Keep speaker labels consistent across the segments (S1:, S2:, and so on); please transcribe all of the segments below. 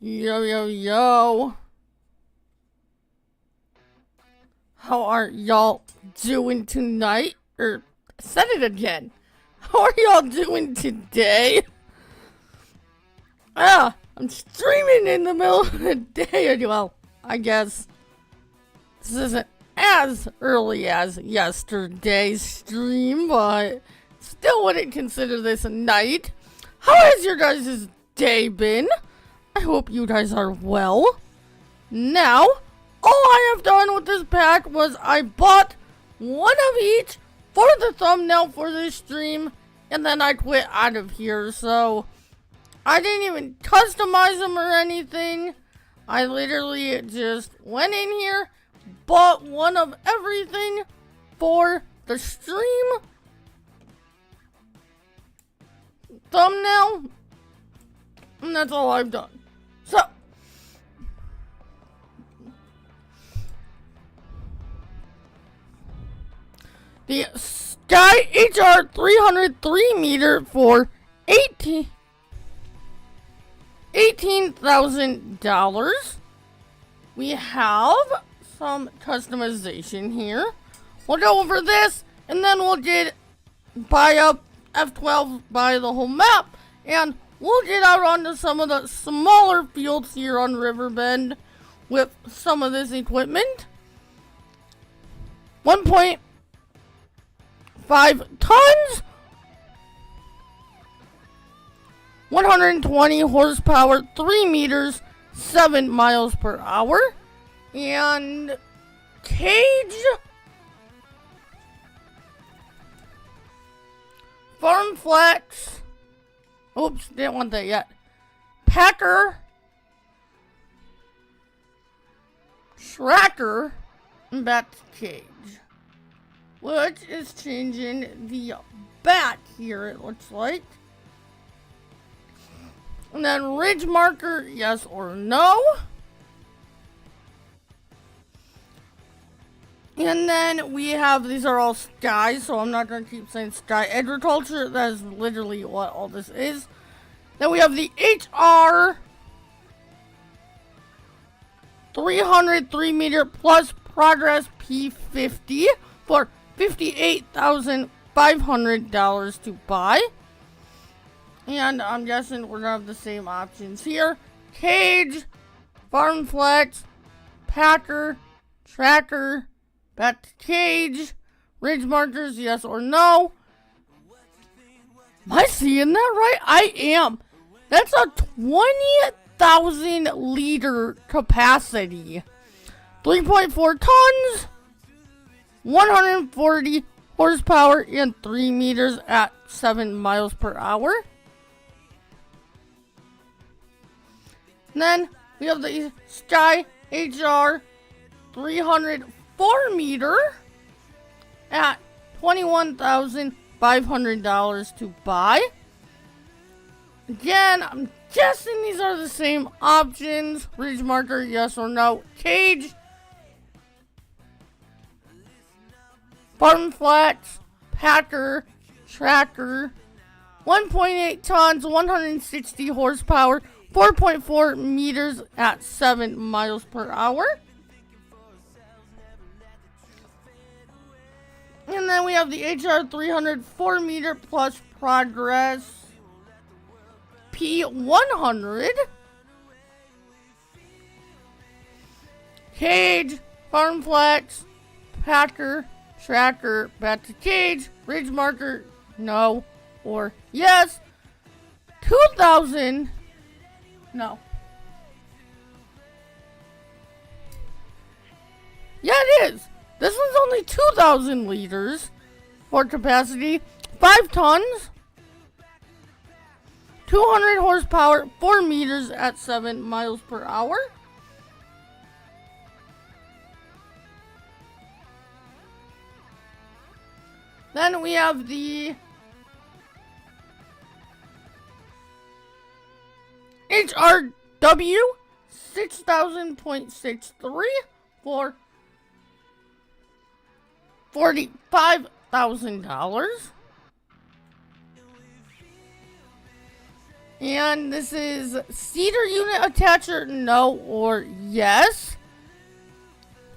S1: Yo. How are y'all doing tonight? Said it again. How are y'all doing today? I'm streaming in the middle of the day. Well, I guess this isn't as early as yesterday's stream, but still wouldn't consider this a night. How has your guys' day been? I hope you guys are well. Now, all I have done with this pack was I bought one of each for the thumbnail for this stream, and then I quit out of here, so I didn't even customize them or anything. I literally just went in here, bought one of everything for the stream thumbnail, and that's all I've done. So, the Sky HR 303 meter for $18,000. We have some customization here. We'll go over this, and then we'll buy up F12, buy the whole map, and we'll get out onto some of the smaller fields here on Riverbend with some of this equipment. 1.5 tons, 120 horsepower, 3 meters, 7 miles per hour, and cage, farm flex. Oops, didn't want that yet. Packer, tracker, and bat cage, which is changing the bat here, it looks like. And then ridge marker, yes or no. And then we have, these are all Sky, so I'm not going to keep saying Sky Agriculture. That is literally what all this is. Then we have the HR 303 meter plus Progress P50 for $58,500 to buy. And I'm guessing we're going to have the same options here. Cage, farm flex, packer, tracker, bat cage, ridge markers, yes or no. Am I seeing that right? I am. That's a 20,000 liter capacity. 3.4 tons, 140 horsepower, and 3 meters at 7 miles per hour. And then we have the Sky HR 304 meter at $21,500 to buy. Again, I'm guessing these are the same options. Ridge marker, yes or no. Cage, farm flex, packer, tracker, 1.8 tons, 160 horsepower, 4.4 meters at 7 miles per hour. And then we have the HR 304 meter plus Progress P100. Cage, farm flex, packer, tracker, bat to cage, ridge marker, no or yes. 2,000, no. Yeah, it is. This one's only 2,000 liters for capacity, 5 tons, 200 horsepower, 4 meters at 7 miles per hour. Then we have the HRW 6,000.63 for $45,000. And this is cedar unit attacher, no or yes.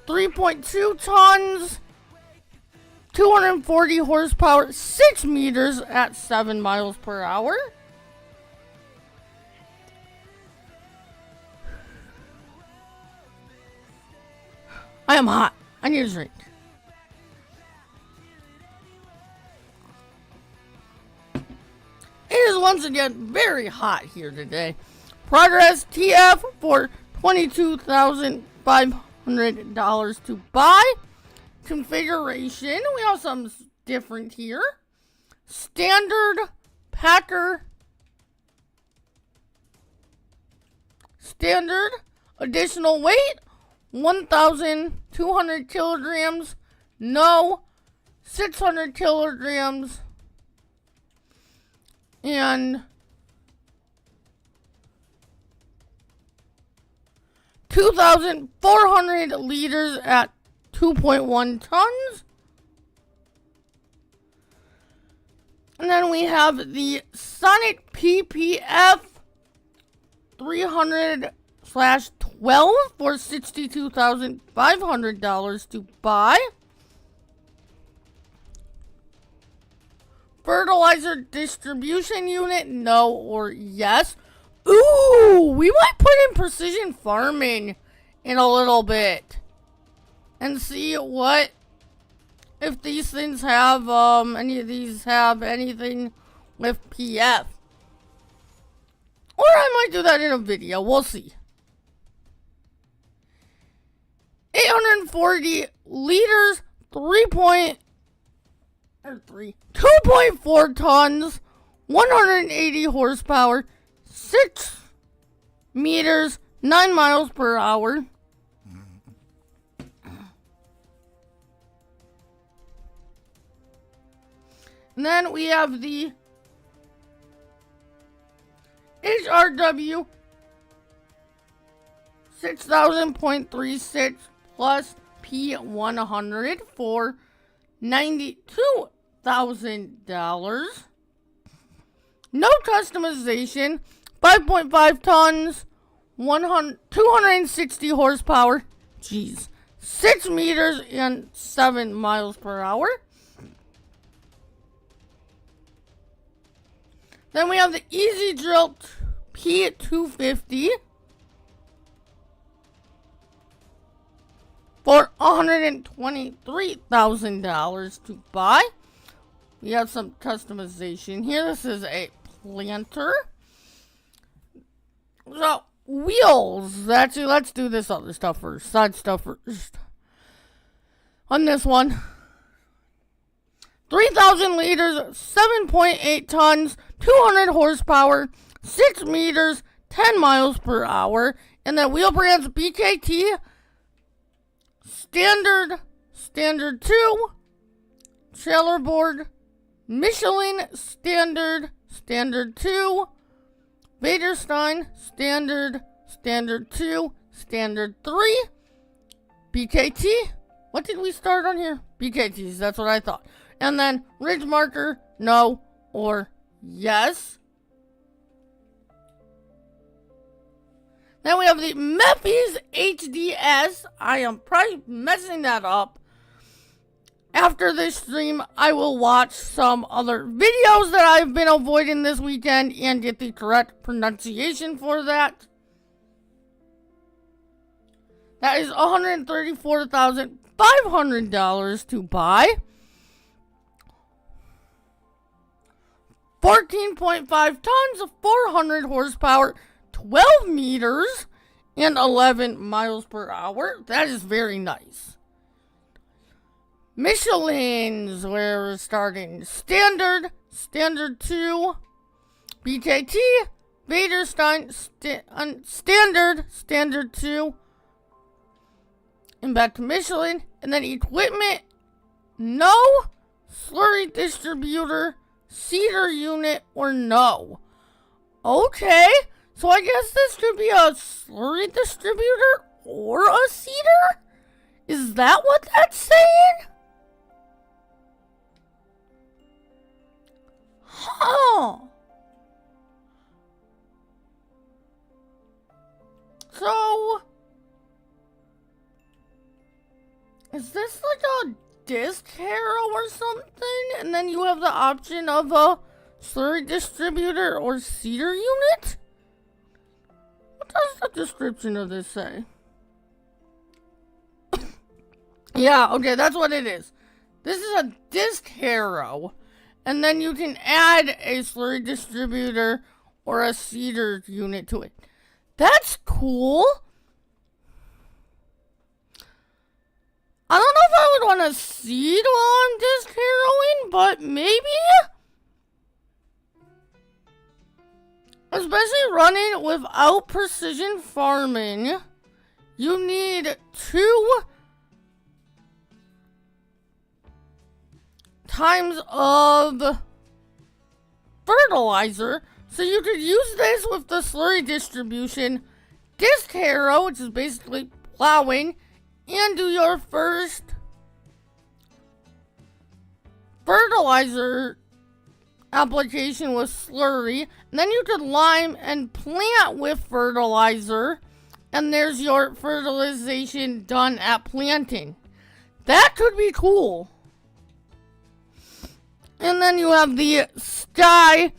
S1: 3.2 tons, 240 horsepower, 6 meters at 7 miles per hour. I am hot. I need a drink. It is once again very hot here today. Progress TF for $22,500 to buy. Configuration, we have some different here. Standard packer. Standard additional weight 1,200 kilograms. No, 600 kilograms. And 2,400 liters at 2.1 tons. And then we have the Sonic PPF 300/12 for $62,500 to buy. Fertilizer distribution unit, no or yes. Ooh, we might put in precision farming in a little bit and see what, if these things have, any of these have anything with PF. Or I might do that in a video, we'll see. 840 liters, 2.4 tons, 180 horsepower, 6 meters, 9 miles per hour. And then we have the HRW 6,000.36 plus P100 for $92,000. No customization. 5.5 tons, 260 horsepower. Jeez. 6 meters and 7 miles per hour. Then we have the Easy Drill P250 for $123,000 to buy. We have some customization here. This is a planter. So, wheels. Actually, let's do this other stuff first. Side stuff first. On this one. 3,000 liters, 7.8 tons, 200 horsepower, 6 meters, 10 miles per hour. And then wheel brands BKT, Standard 2, trailer board, Michelin Standard 2, Vaderstein Standard 2, Standard 3, BKT. What did we start on here? BKTs, that's what I thought. And then ridge marker, no or yes. Then we have the Mephies HDS. I am probably messing that up. After this stream, I will watch some other videos that I've been avoiding this weekend and get the correct pronunciation for that. That is $134,500 to buy. 14.5 tons of 400 horsepower, 12 meters, and 11 miles per hour. That is very nice. Michelin's where we're starting. Standard 2, BKT, Vaderstein, Standard 2, and back to Michelin. And then equipment, no. Slurry distributor, cedar unit, or no. Okay, so I guess this could be a slurry distributor or a cedar? Is that what that's saying? Huh. Is this like a disc harrow or something? And then you have the option of a slurry distributor or seeder unit? What does the description of this say? Yeah, okay, that's what it is. This is a disc harrow. And then you can add a slurry distributor or a seeder unit to it. That's cool. I don't know if I would want to seed while I'm disc harrowing, but maybe? Especially running without precision farming, you need 2 times of fertilizer. So you could use this with the slurry distribution, disc harrow, which is basically plowing, and do your first fertilizer application with slurry. And then you could lime and plant with fertilizer. And there's your fertilization done at planting. That could be cool. And then you have the Sky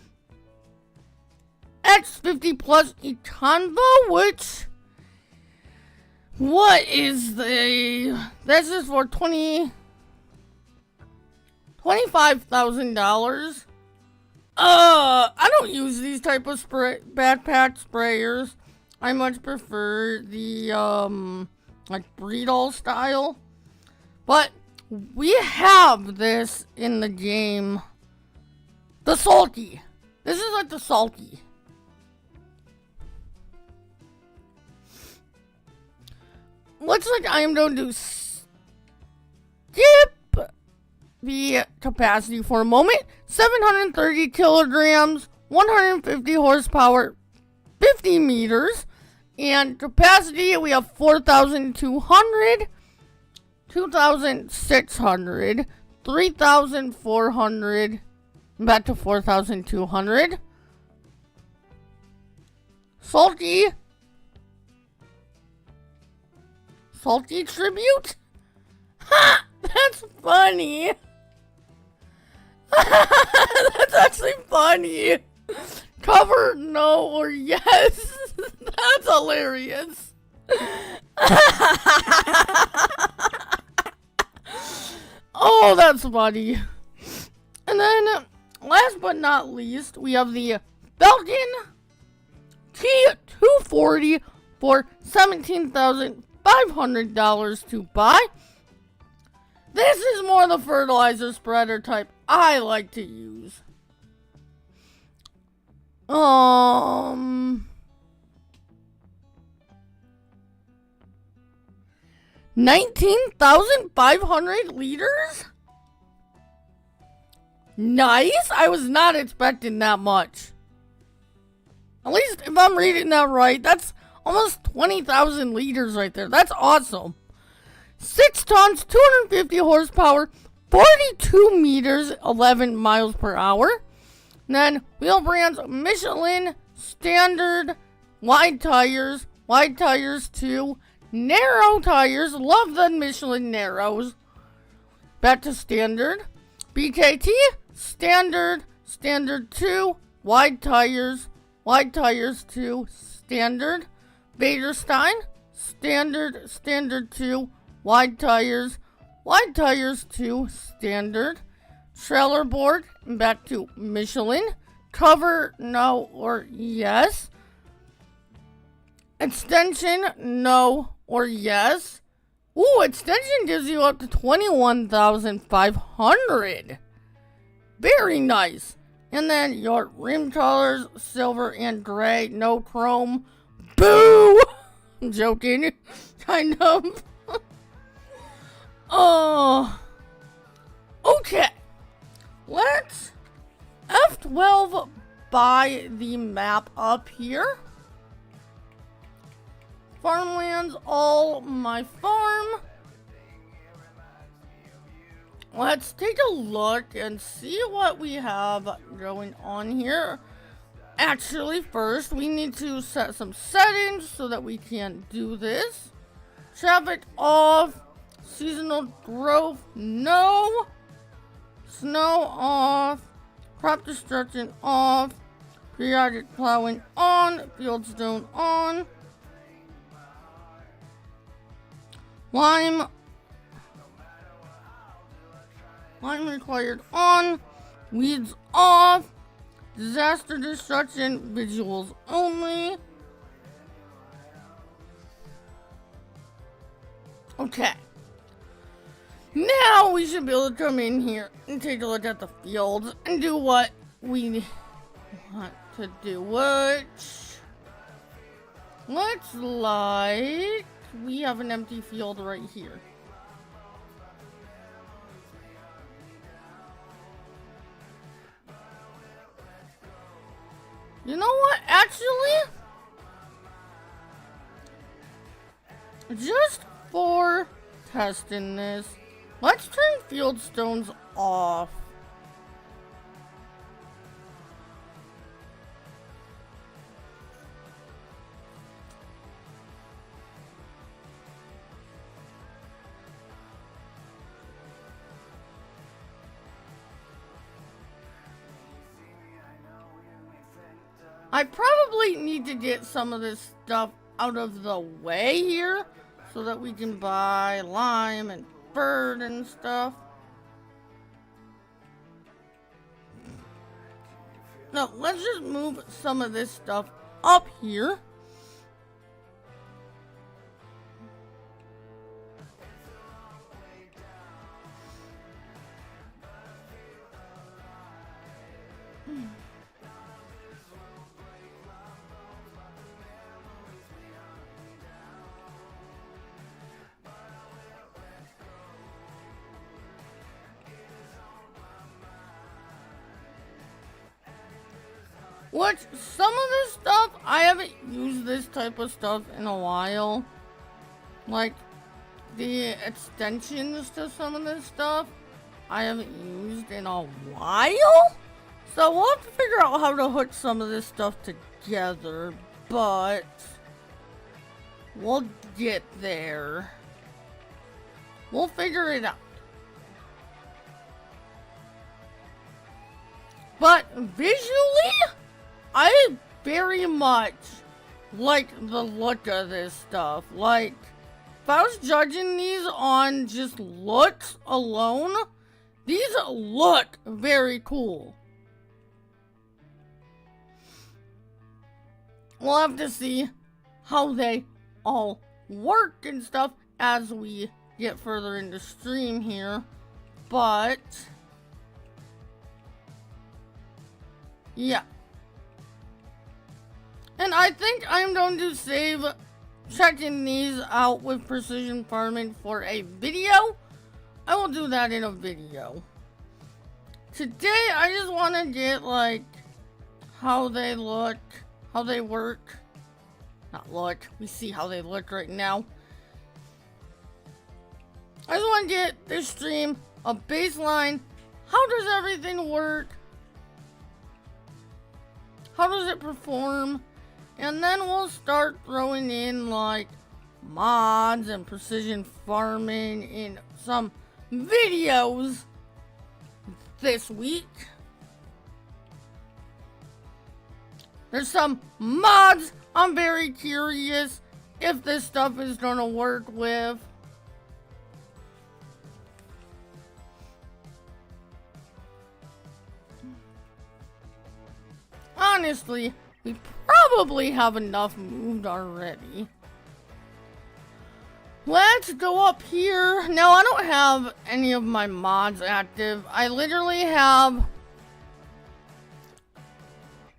S1: X50 Plus Econvo, which... What is this is for $25,000. I don't use these type of backpack sprayers. I much prefer the like Breedall style. But we have this in the game. The Salty. This is like the Salty. Looks like I am going to skip the capacity for a moment. 730 kilograms, 150 horsepower, 50 meters. And capacity, we have 4,200, 2,600, 3,400, back to 4,200. Salty tribute? Ha! That's funny. That's actually funny. Cover, no, or yes. That's hilarious. Oh, that's funny. And then, last but not least, we have the Falcon T240 for $17,500 to buy. This is more the fertilizer spreader type I like to use. $19,500 liters? Nice. I was not expecting that much. At least if I'm reading that right, that's almost 20,000 liters right there. That's awesome. 6 tons, 250 horsepower, 42 meters, 11 miles per hour. And then wheel brands, Michelin, standard, wide tires 2, narrow tires, love the Michelin narrows. Back to standard. BKT, standard 2, wide tires 2, standard. Baderstein, standard 2, wide tires 2, standard. Trailer board, back to Michelin. Cover, no or yes. Extension, no or yes. Ooh, extension gives you up to 21,500. Very nice. And then your rim colors, silver and gray, no chrome. Boo! I'm joking. Kind of. Oh. Okay. Let's F12 buy the map up here. Farmlands, all my farm. Let's take a look and see what we have going on here. Actually, first, we need to set some settings so that we can do this. Traffic off, Seasonal growth, no. Snow off. Crop destruction off. Periodic plowing on. Fieldstone on. Lime required on. Weeds off. Disaster destruction visuals only. Okay. Now we should be able to come in here and take a look at the fields and do what we want to do. Which looks like we have an empty field right here. You know what? Actually, just for testing this, let's turn fieldstones off. I probably need to get some of this stuff out of the way here so that we can buy lime and bird and stuff. No, let's just move some of this stuff up here. Which, some of this stuff, I haven't used this type of stuff in a while. Like, the extensions to some of this stuff, I haven't used in a while. So we'll have to figure out how to hook some of this stuff together. But we'll get there. We'll figure it out. But visually, I very much like the look of this stuff. Like, if I was judging these on just looks alone, these look very cool. We'll have to see how they all work and stuff as we get further into stream here. But yeah. And I think I'm going to save checking these out with precision farming for a video. I will do that in a video. Today, I just want to get, like, how they look, how they work. Not look, we see how they look right now. I just want to get this stream a baseline. How does everything work? How does it perform? And then we'll start throwing in like mods and precision farming in some videos this week. There's some mods I'm very curious if this stuff is gonna work with. Honestly, we probably have enough moved already. Let's go up here. Now, I don't have any of my mods active. I literally have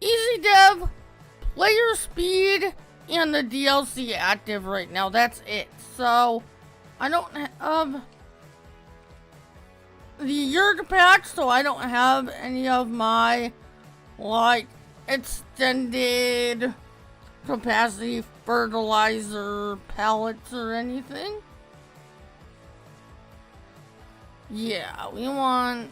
S1: Easy Dev, Player Speed, and the DLC active right now. That's it. So, I don't have the Yerg pack, so I don't have any of my, like, extended capacity fertilizer pellets or anything. Yeah, we want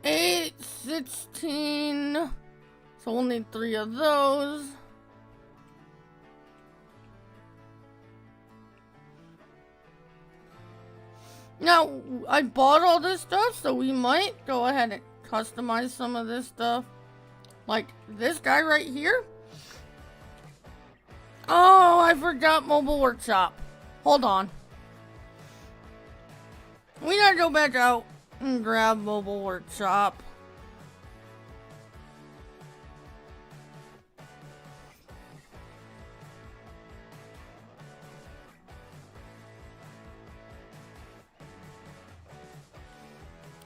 S1: $8, $16, So we'll need 3 of those. Now, I bought all this stuff, so we might go ahead and customize some of this stuff. Like this guy right here. Oh, I forgot Mobile Workshop. Hold on. We gotta go back out and grab Mobile Workshop.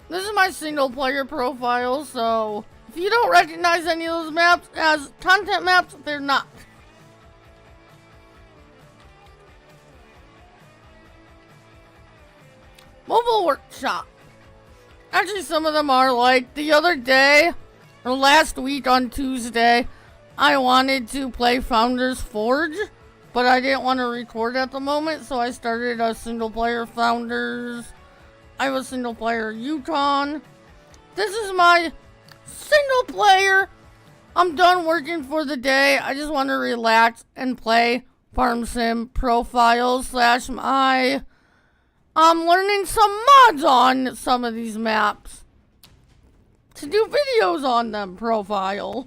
S1: This is my single player profile, so if you don't recognize any of those maps as content maps, they're not. Mobile Workshop. Actually, some of them are. Like the other day, or last week on Tuesday, I wanted to play Founders Forge, but I didn't want to record at the moment, so I started a single player Founders. I have a single player Yukon. This is my single player. I'm done working for the day. I just want to relax and play Farm Sim profile / I'm learning some mods on some of these maps to do videos on them profile.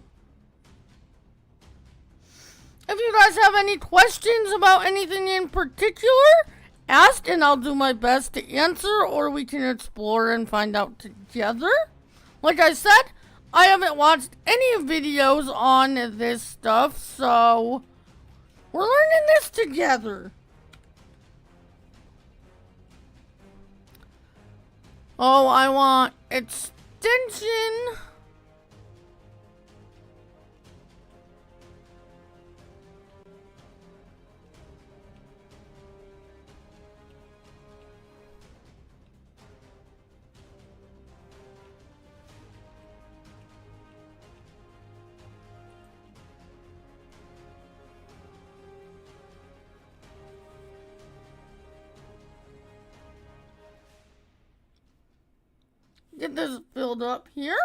S1: If you guys have any questions about anything in particular, ask and I'll do my best to answer, or we can explore and find out together. Like I said, I haven't watched any videos on this stuff, so we're learning this together. Oh, I want extension. Get this filled up here.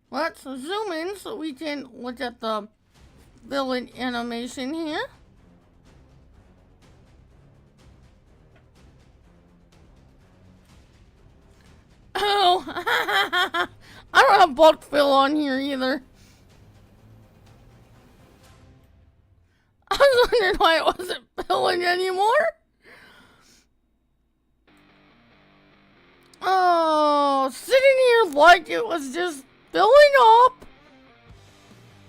S1: Let's zoom in so we can look at the villain animation here. Oh, I don't have bulk fill on here either. I was wondering why it wasn't filling anymore. Oh, sitting here like it was just filling up.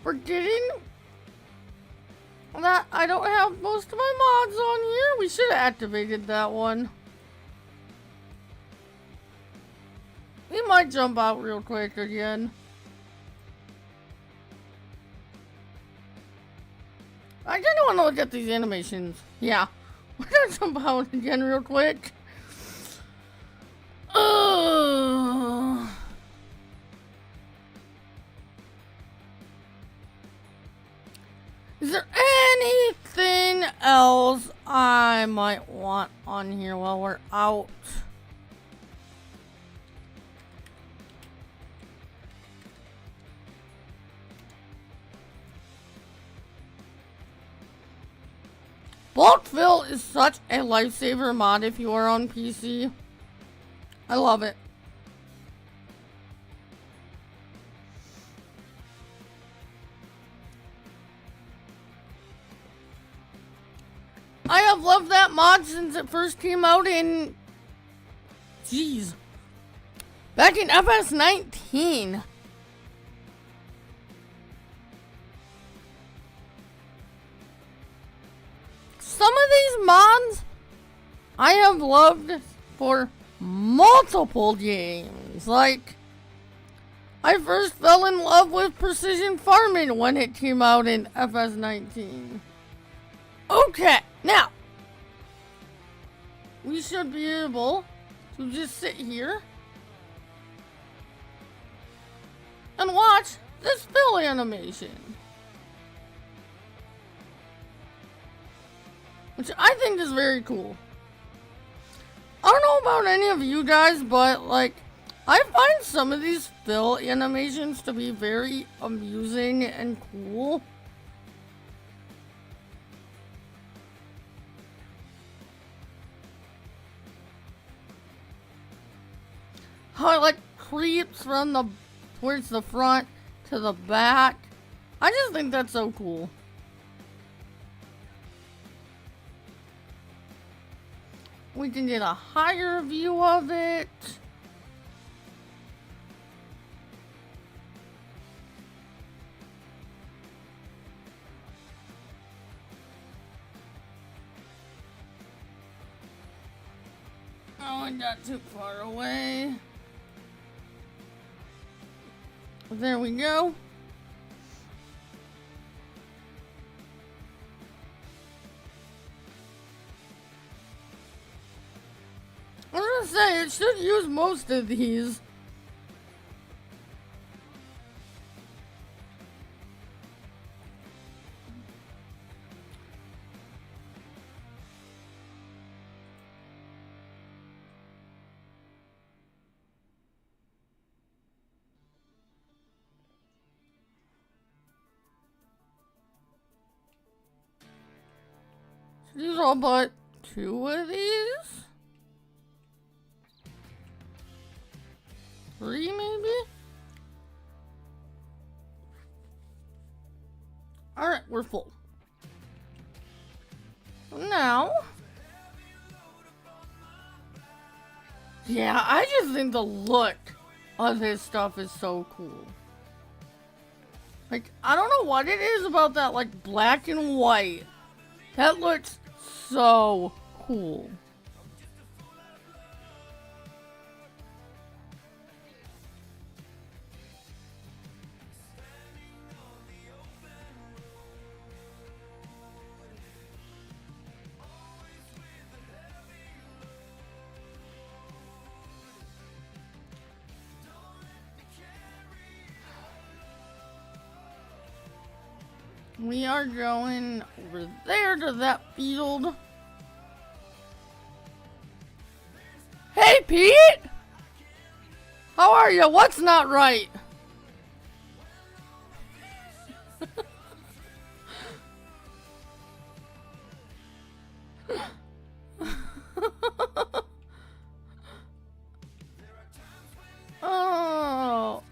S1: Forgetting that I don't have most of my mods on here. We should have activated that one. We might jump out real quick again. I kind of want to look at these animations. Yeah, we're gonna jump out again real quick. Is there anything else I might want on here while we're out? Bulk fill is such a lifesaver mod if you are on PC. I love it. I have loved that mod since it first came out in... Jeez. Back in FS19. Some of these mods I have loved for multiple games. Like, I first fell in love with precision farming when it came out in FS19. Okay, now we should be able to just sit here and watch this fill animation, which I think is very cool. I don't know about any of you guys, but like, I find some of these fill animations to be very amusing and cool. How it like creeps from the towards the front to the back. I just think that's so cool. We can get a higher view of it. Oh, I got too far away. There we go. I was gonna say, it should use most of these. Should use all but 2 of these? 3 maybe? Alright, we're full. Now... yeah, I just think the look of this stuff is so cool. Like, I don't know what it is about that, like, black and white. That looks so cool. We are going over there to that field. Hey, Pete! How are you? What's not right? Oh.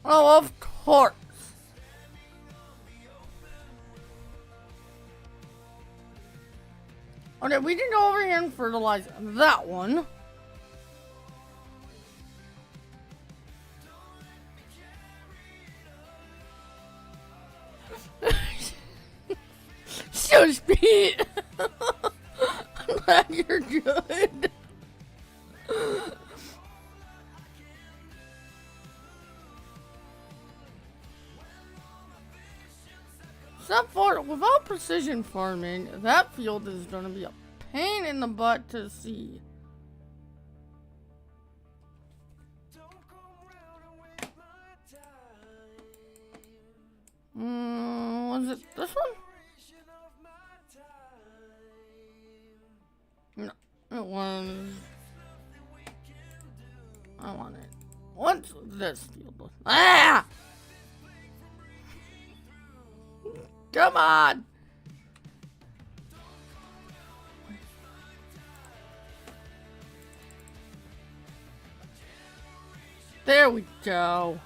S1: Oh, of course. Okay, we can go over here and fertilize that one. Shush, Pete. I'm glad you're good. Except for, without precision farming, that field is going to be a pain in the butt to see. Was it this one? No, it was... I want it. What's this field? Ah! Come on! There we go.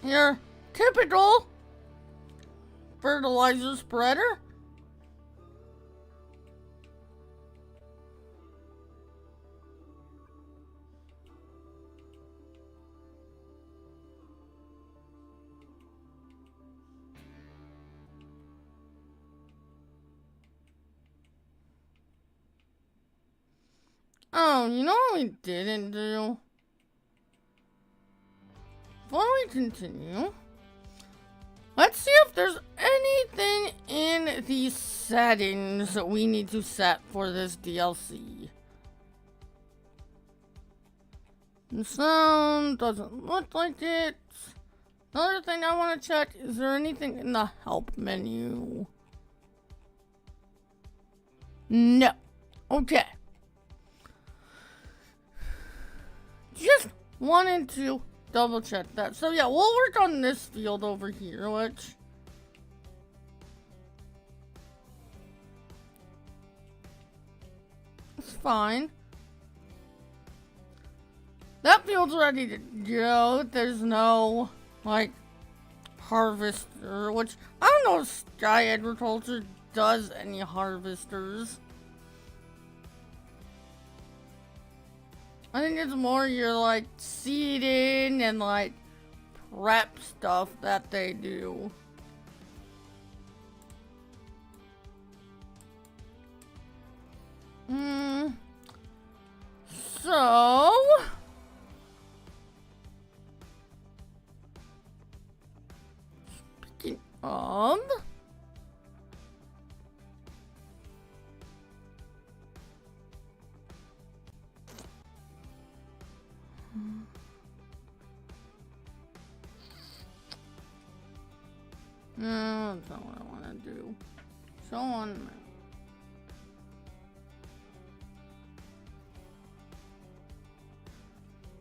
S1: Here. typical fertilizer spreader. Oh, you know what we didn't do? Before we continue, let's see if there's anything in the settings that we need to set for this DLC. The sound doesn't look like it. Another thing I want to check, is there anything in the help menu? No. Okay. Just wanted to double check that. So yeah, we'll work on this field over here, which is fine. That field's ready to go. There's no, like, harvester, which I don't know if Sky Agriculture does any harvesters. I think it's more your, like, seeding and, like, prep stuff that they do. So... Speaking of... No, that's not what I want to do. So on.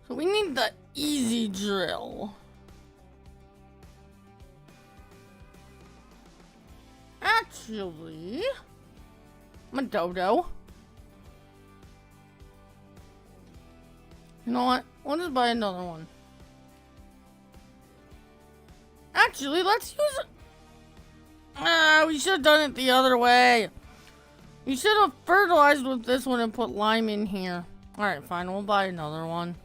S1: So we need the easy drill. Actually, I'm a dodo. You know what? We'll just buy another one. Actually, let's use it. We should have done it the other way. You should have fertilized with this one and put lime in here. Alright, fine. We'll buy another one.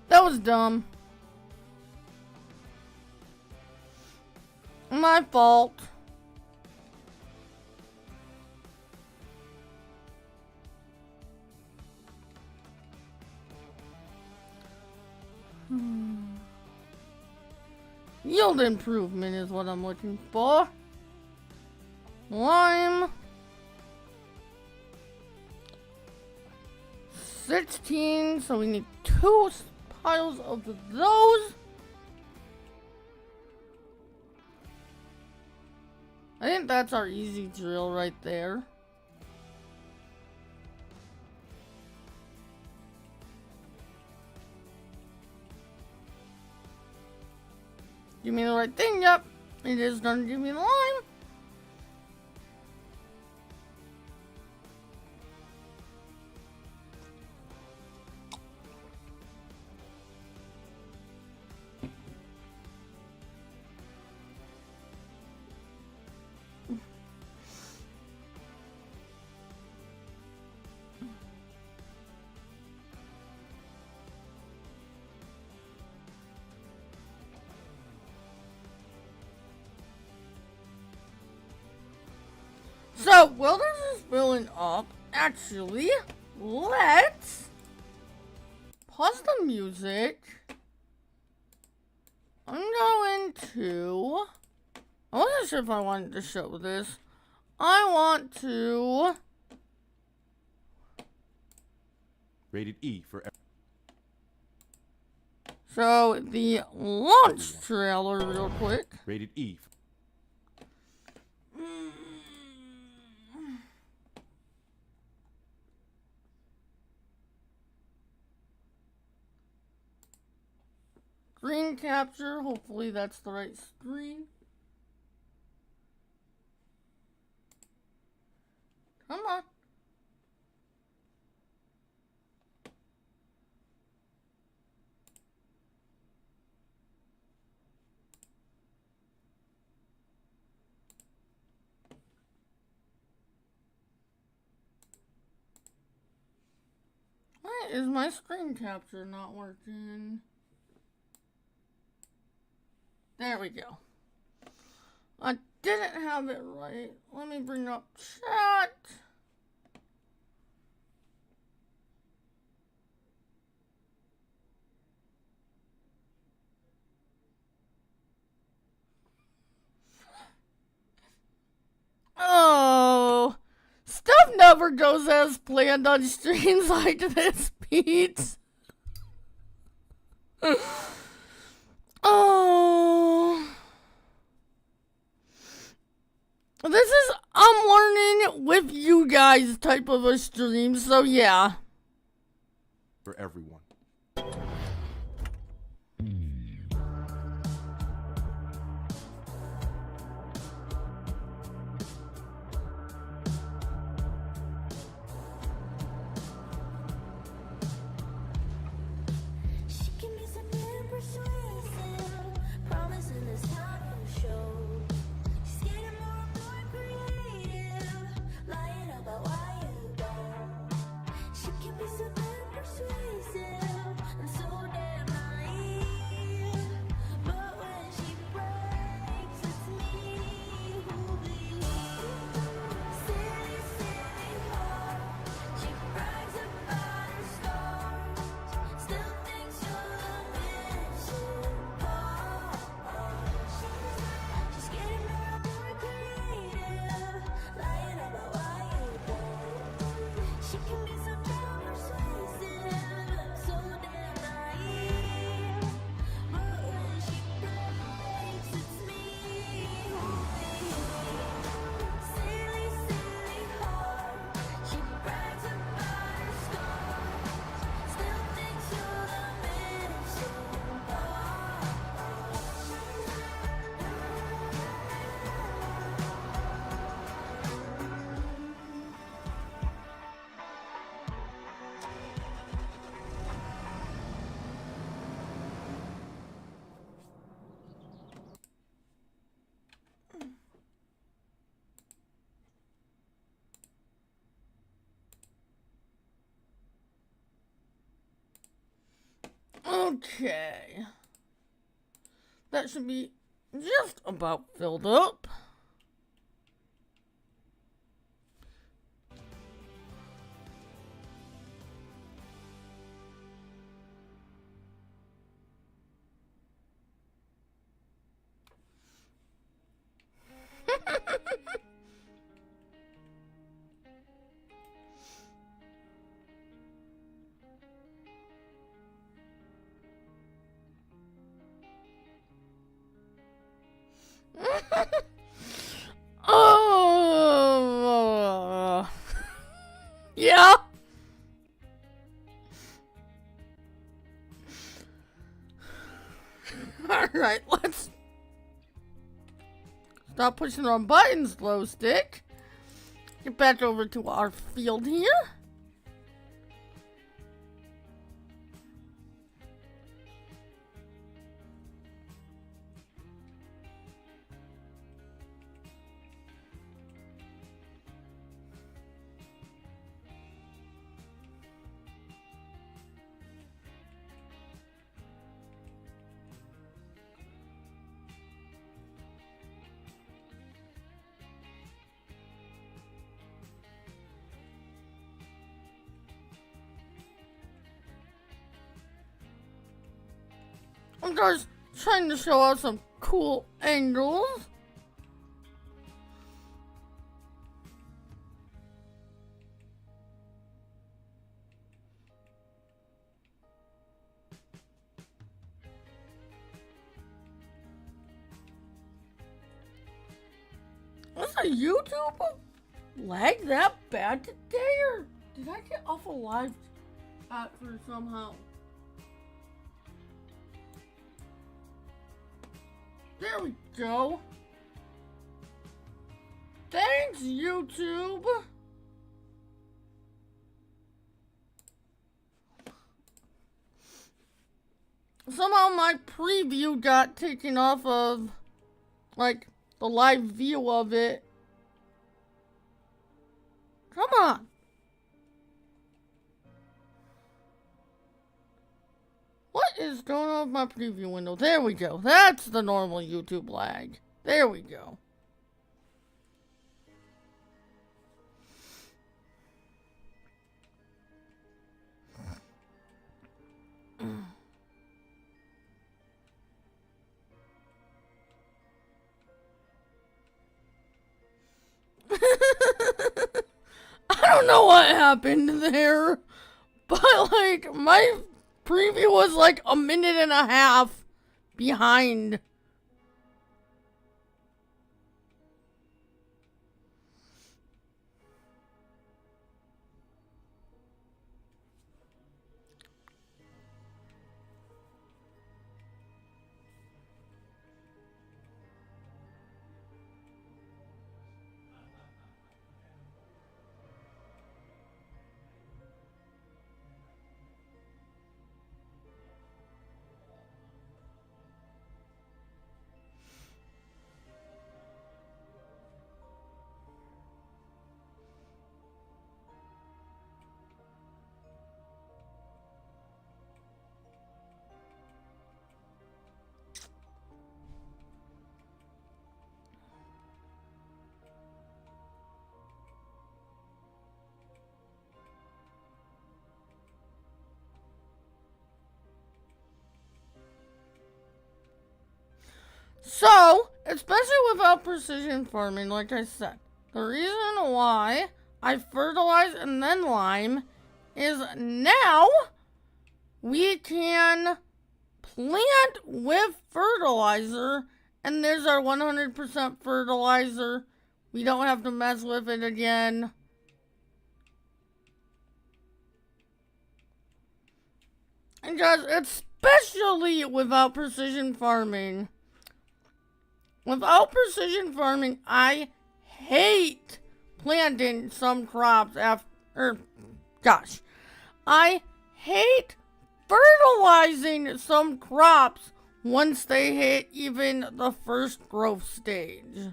S1: That was dumb. My fault. Yield improvement is what I'm looking for. Lime. 16, so we need 2 piles of those. I think that's our easy drill right there. Give me the right thing, yep. It is gonna give me the lime. So, while this is filling up, actually, let's pause the music. I'm going to... I wasn't sure if I wanted to show this. I want to...
S2: Rated E for...
S1: So, the launch trailer real quick.
S2: Rated E. Screen capture, hopefully that's the right screen.
S1: Come on. Why is my screen capture not working? There we go. I didn't have it right. Let me bring up chat. Oh, stuff never goes as planned on streams like this, Pete. Oh. This is I'm learning with you guys type of a stream, so yeah.
S2: For everyone.
S1: Okay. That should be just about filled up. Oh, yeah. All right, let's stop pushing on buttons, glow stick. Get back over to our field here. I'm just trying to show out some cool angles. Was a YouTube lag that bad today, or did I get off a live for somehow? There we go. Thanks, YouTube. somehow my preview got taken off of, like, the live view of it. Come on. What is going on with my preview window? There we go. That's the normal YouTube lag. There we go. I don't know what happened there, but like my preview was like a minute and a half behind. So, especially without precision farming, like I said, the reason why I fertilize and then lime is now we can plant with fertilizer, and there's our 100% fertilizer. We don't have to mess with it again. And guys, especially without precision farming. Without precision farming, I hate planting some crops after, I hate fertilizing some crops once they hit even the first growth stage.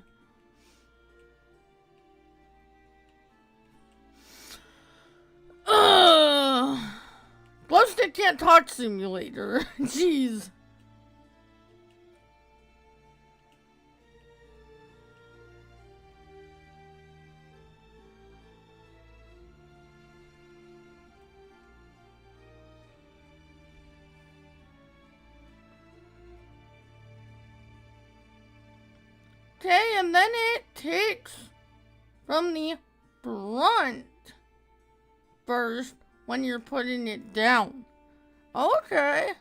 S1: Plus, they can't talk simulator. Jeez. Okay, and then it takes from the front first when you're putting it down. Okay.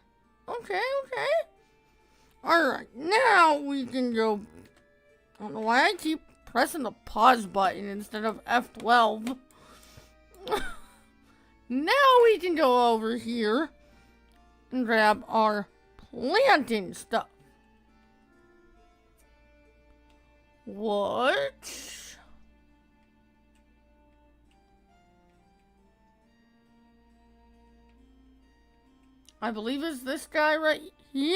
S1: Alright, now we can go. I don't know why I keep pressing the pause button instead of F12. Now we can go over here and grab our planting stuff. What? I believe it's this guy right here?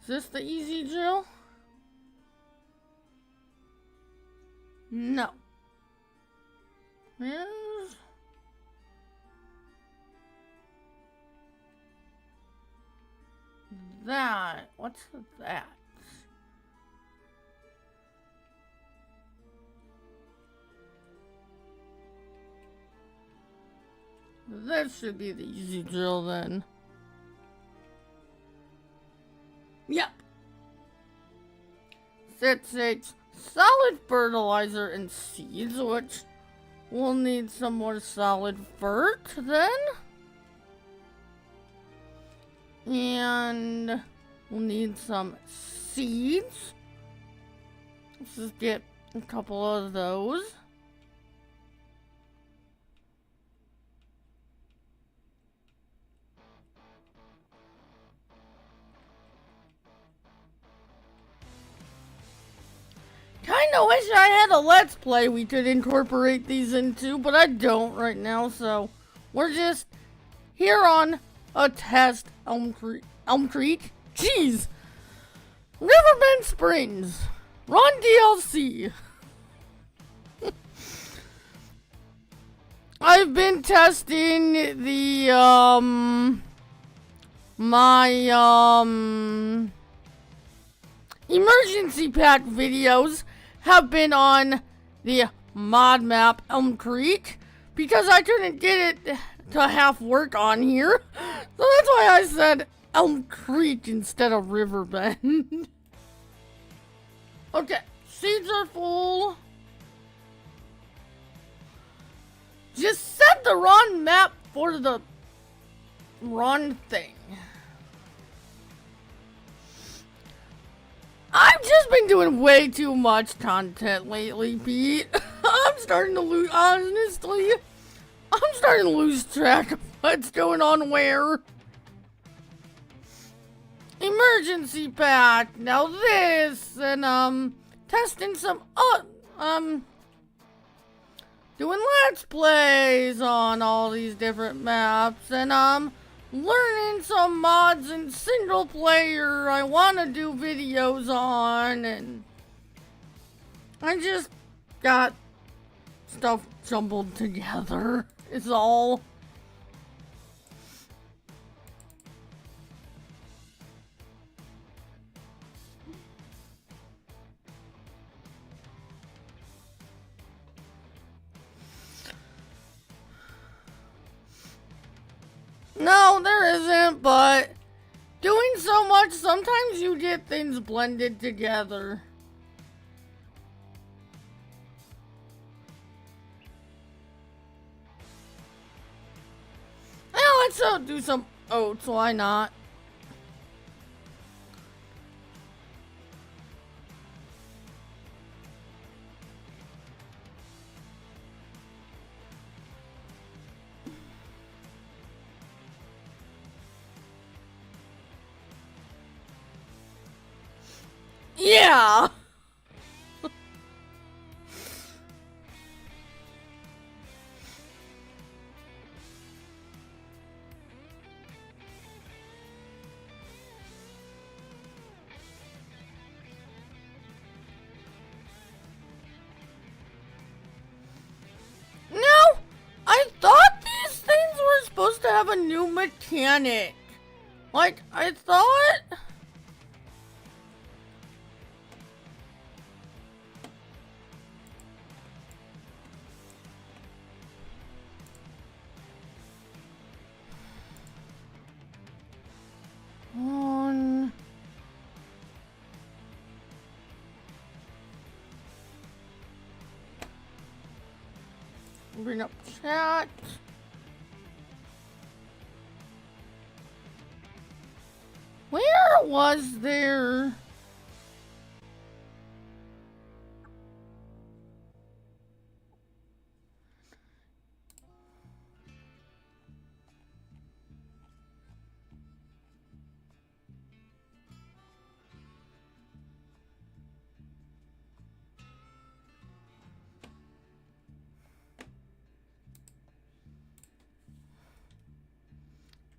S1: Is this the easy drill? No. Where's... that? What's that? That should be the easy drill then. Yep. It takes solid fertilizer and seeds, which we'll need some more solid fert then. And we'll need some seeds. Let's just get a couple of those. Kinda wish I had a Let's Play we could incorporate these into, but I don't right now, so we're just here on a test Elm Creek. Jeez. Riverbend Springs. Run DLC. I've been testing the, my, emergency pack videos have been on the mod map Elm Creek because I couldn't get it to half work on here. So that's why I said Elm Creek instead of Riverbend. Okay, seeds are full. Just set the wrong map for the wrong thing. I've just been doing way too much content lately, Pete. I'm starting to lose, honestly, I'm starting to lose track of what's going on where. Emergency pack, now this, and, testing some, doing let's plays on all these different maps, and, learning some mods in single player I want to do videos on, and I just got stuff jumbled together, is all. No, there isn't, but doing so much, sometimes you get things blended together. Well, let's do some oats, why not? Yeah! No! I thought these things were supposed to have a new mechanic. Like, I thought... On... Bring up chat. Where was there...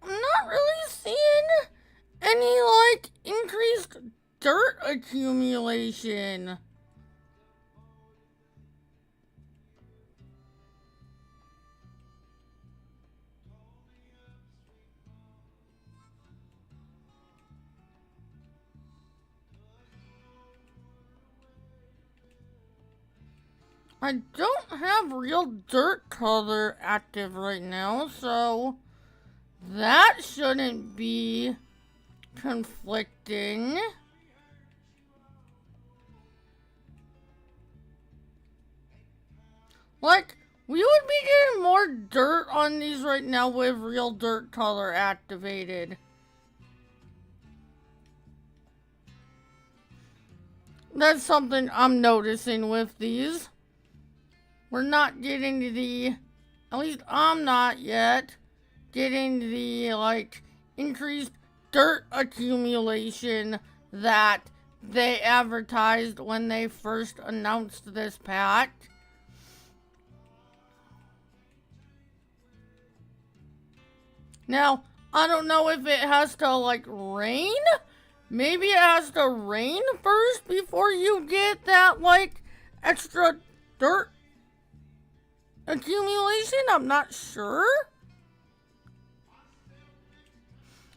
S1: I'm not really seeing any, like, increased dirt accumulation. I don't have real dirt color active right now, so that shouldn't be conflicting. Like, we would be getting more dirt on these right now with real dirt color activated. That's something I'm noticing with these. We're not getting the, at least I'm not yet, getting the, like, increased dirt accumulation that they advertised when they first announced this pack. Now, I don't know if it has to, like, rain. Maybe it has to rain first before you get that, like, extra dirt accumulation. I'm not sure.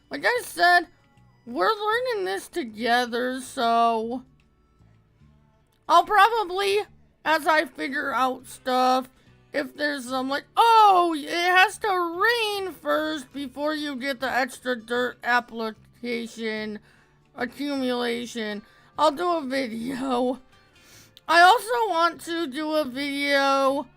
S1: Like I said, we're learning this together, so I'll probably, as I figure out stuff, if there's some like, oh, it has to rain first before you get the extra dirt application accumulation, I'll do a video. I also want to do a video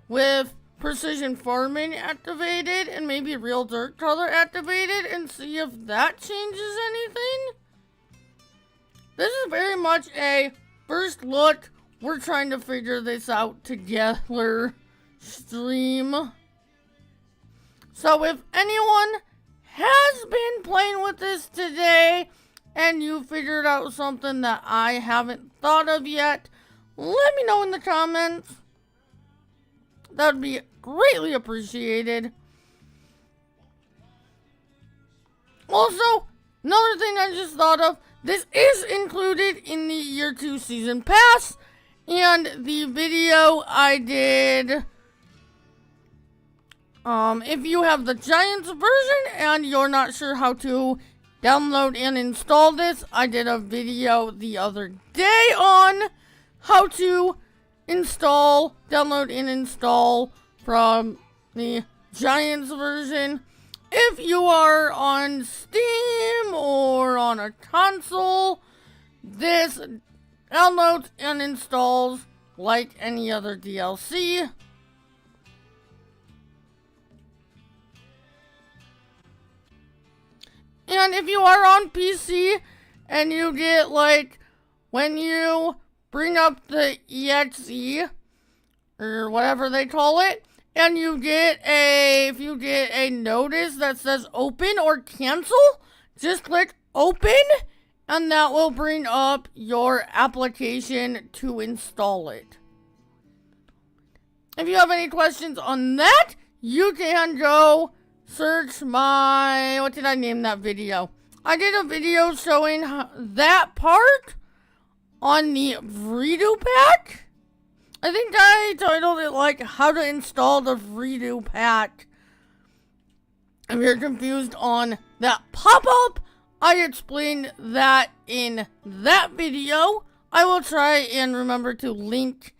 S1: with precision farming activated and maybe real dirt color activated and see if that changes anything. This is very much a first look, we're trying to figure this out together stream. So if anyone has been playing with this today and you figured out something that I haven't thought of yet, let me know in the comments. That would be greatly appreciated. Also, another thing I just thought of, this is included in the Year 2 Season Pass, and the video I did, if you have the Giants version and you're not sure how to download and install this, I did a video the other day on how to download and install from the Giants version. If you are on Steam or on a console, this downloads and installs like any other DLC. And if you are on PC and you get, like, when you bring up the EXE or whatever they call it, and you get if you get a notice that says open or cancel, just click open and that will bring up your application to install it. If you have any questions on that, you can go search my, what did I name that video? I did a video showing that part on the redo pack. I think I titled it like how to install the redo pack. If you're confused on that pop-up, I explained that in that video. I will try and remember to link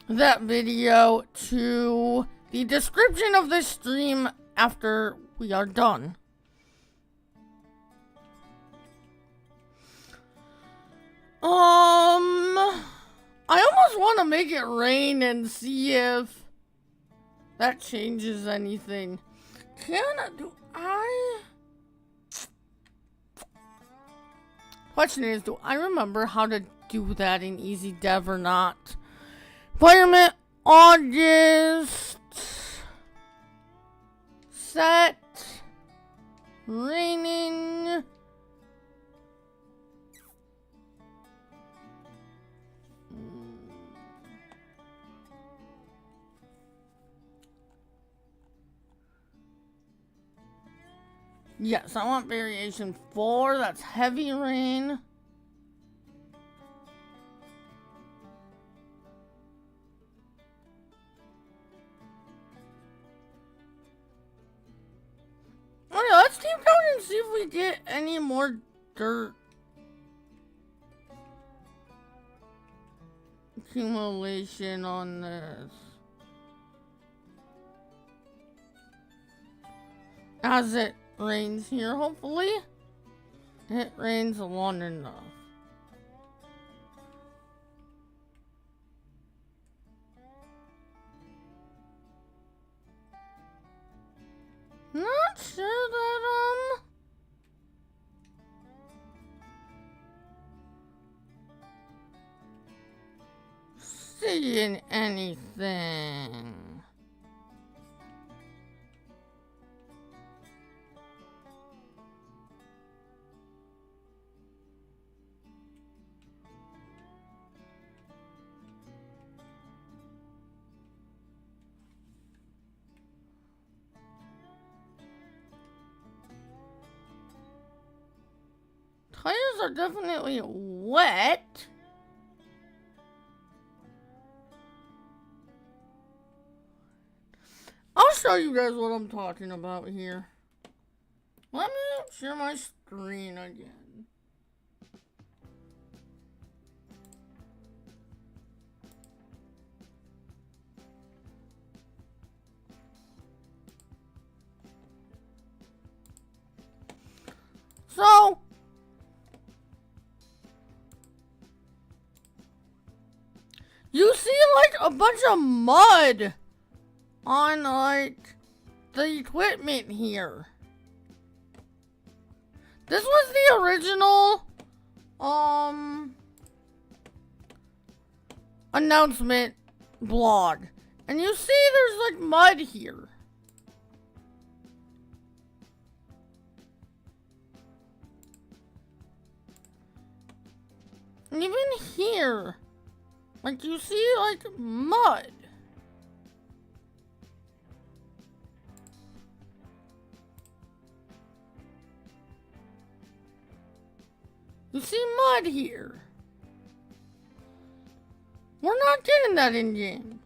S1: that video to the description of this stream after we are done. I almost want to make it rain and see if that changes anything. Question is, do I remember how to do that in Easy Dev or not? Environment, August, set, raining. Yes, I want variation 4. That's heavy rain. Okay, let's keep going and see if we get any more dirt accumulation on this. As it rains here, hopefully. It rains long enough. Not sure that, seeing anything. are definitely wet. I'll show you guys what I'm talking about here. Let me share my screen again. So, you see like a bunch of mud on like the equipment here. This was the original announcement blog. And you see there's like mud here. And even here, like you see like mud. You see mud here. We're not getting that in game.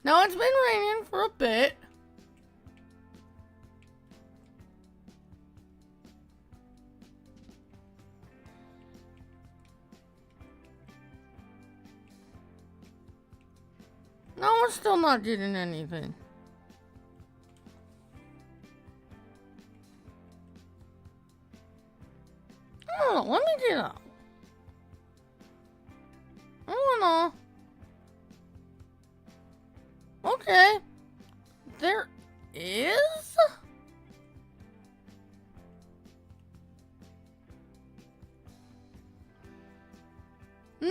S1: Now it's been raining for a bit. No, we're still not getting anything. Oh, let me get out. I wanna. Okay. There is? No?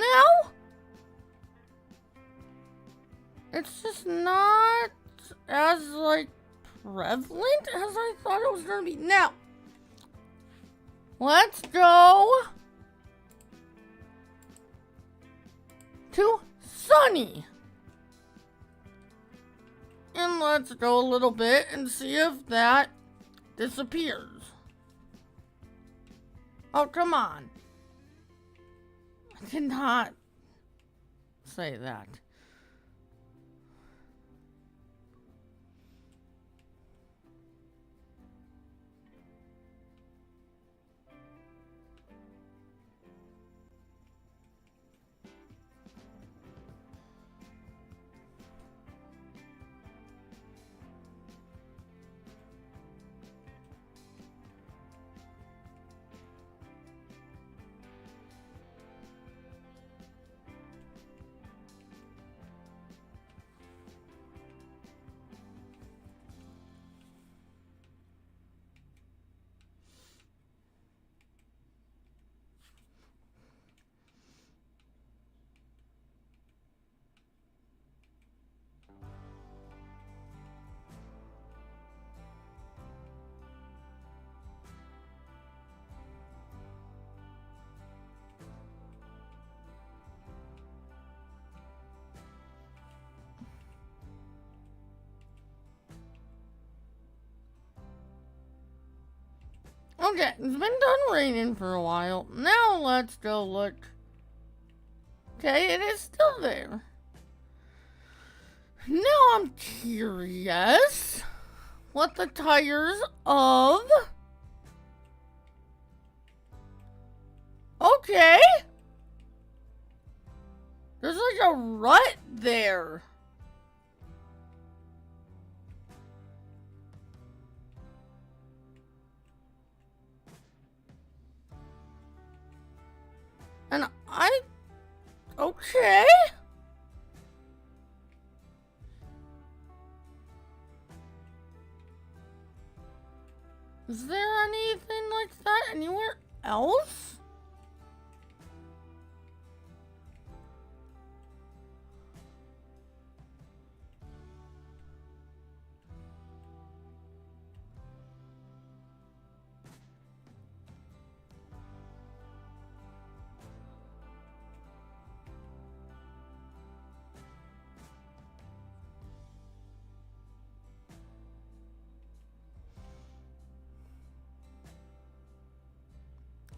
S1: It's just not as, like, prevalent as I thought it was gonna be. Now, let's go to Sunny. And let's go a little bit and see if that disappears. Oh, come on. I did not say that. Okay, it's been done raining for a while. Now let's go look. Okay, it is still there. Now I'm curious what the tires of... Okay. There's like a rut there. And I Okay. Is there anything like that anywhere else?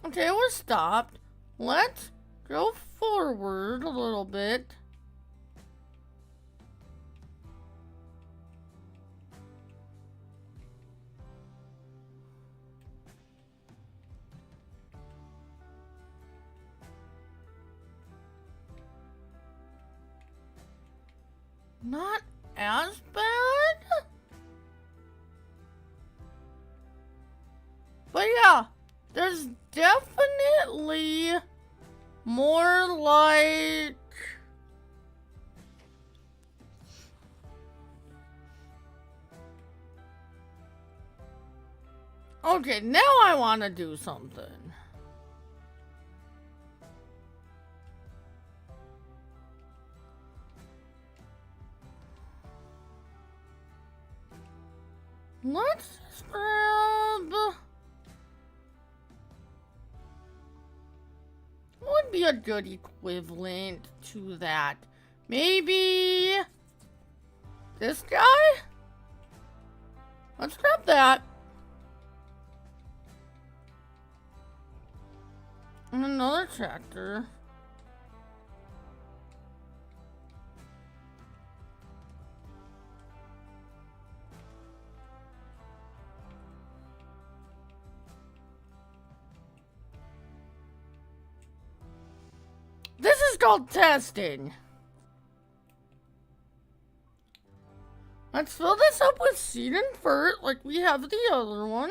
S1: Okay, we're stopped. Let's go forward a little bit. Not as bad. But yeah, there's definitely more like... Okay, now I want to do something. Let's grab... What would be a good equivalent to that? Maybe... this guy? Let's grab that. And another tractor. This is called testing. Let's fill this up with seed and fert like we have the other one.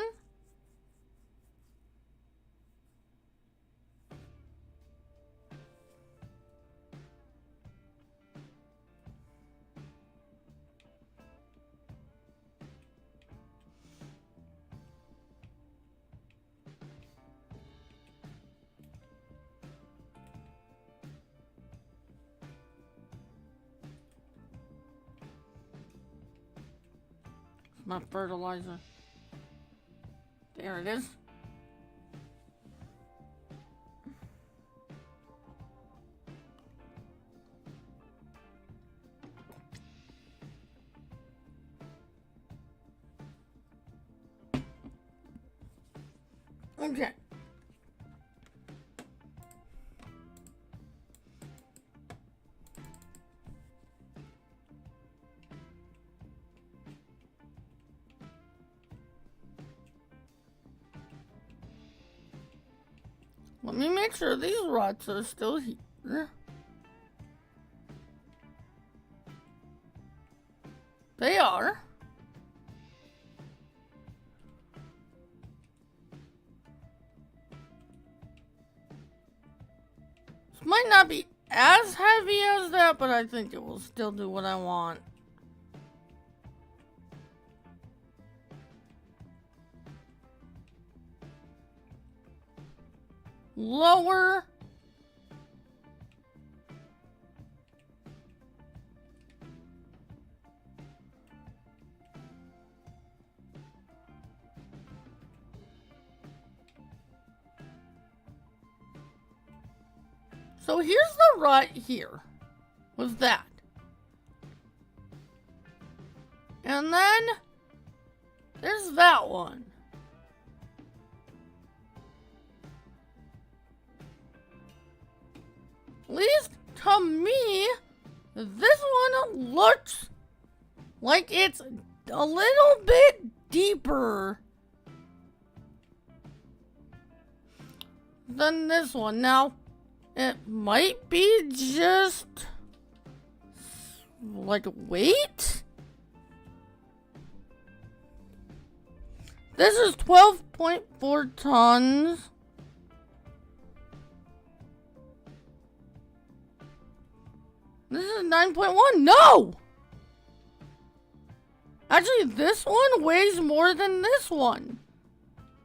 S1: My fertilizer. There it is. Okay. Let me make sure these ruts are still here. They are. This might not be as heavy as that, but I think it will still do what I want. Lower. So here's the rut here. Was that. And then there's that one. At least to me, this one looks like it's a little bit deeper than this one. Now, it might be just like weight. This is 12.4 tons. is 9.1. No! Actually, this one weighs more than this one.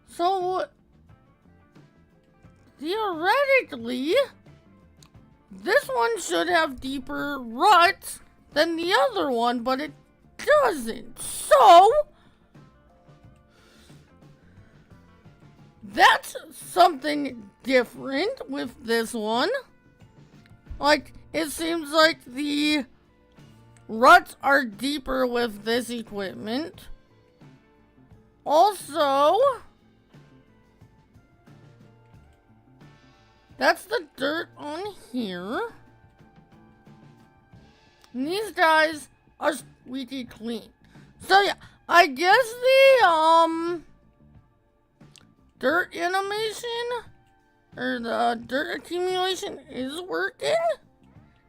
S1: So, theoretically, this one should have deeper ruts than the other one, but it doesn't. So, that's something different with this one. Like, it seems like the ruts are deeper with this equipment. Also, that's the dirt on here. And these guys are squeaky clean. So yeah, I guess the dirt animation or the dirt accumulation is working.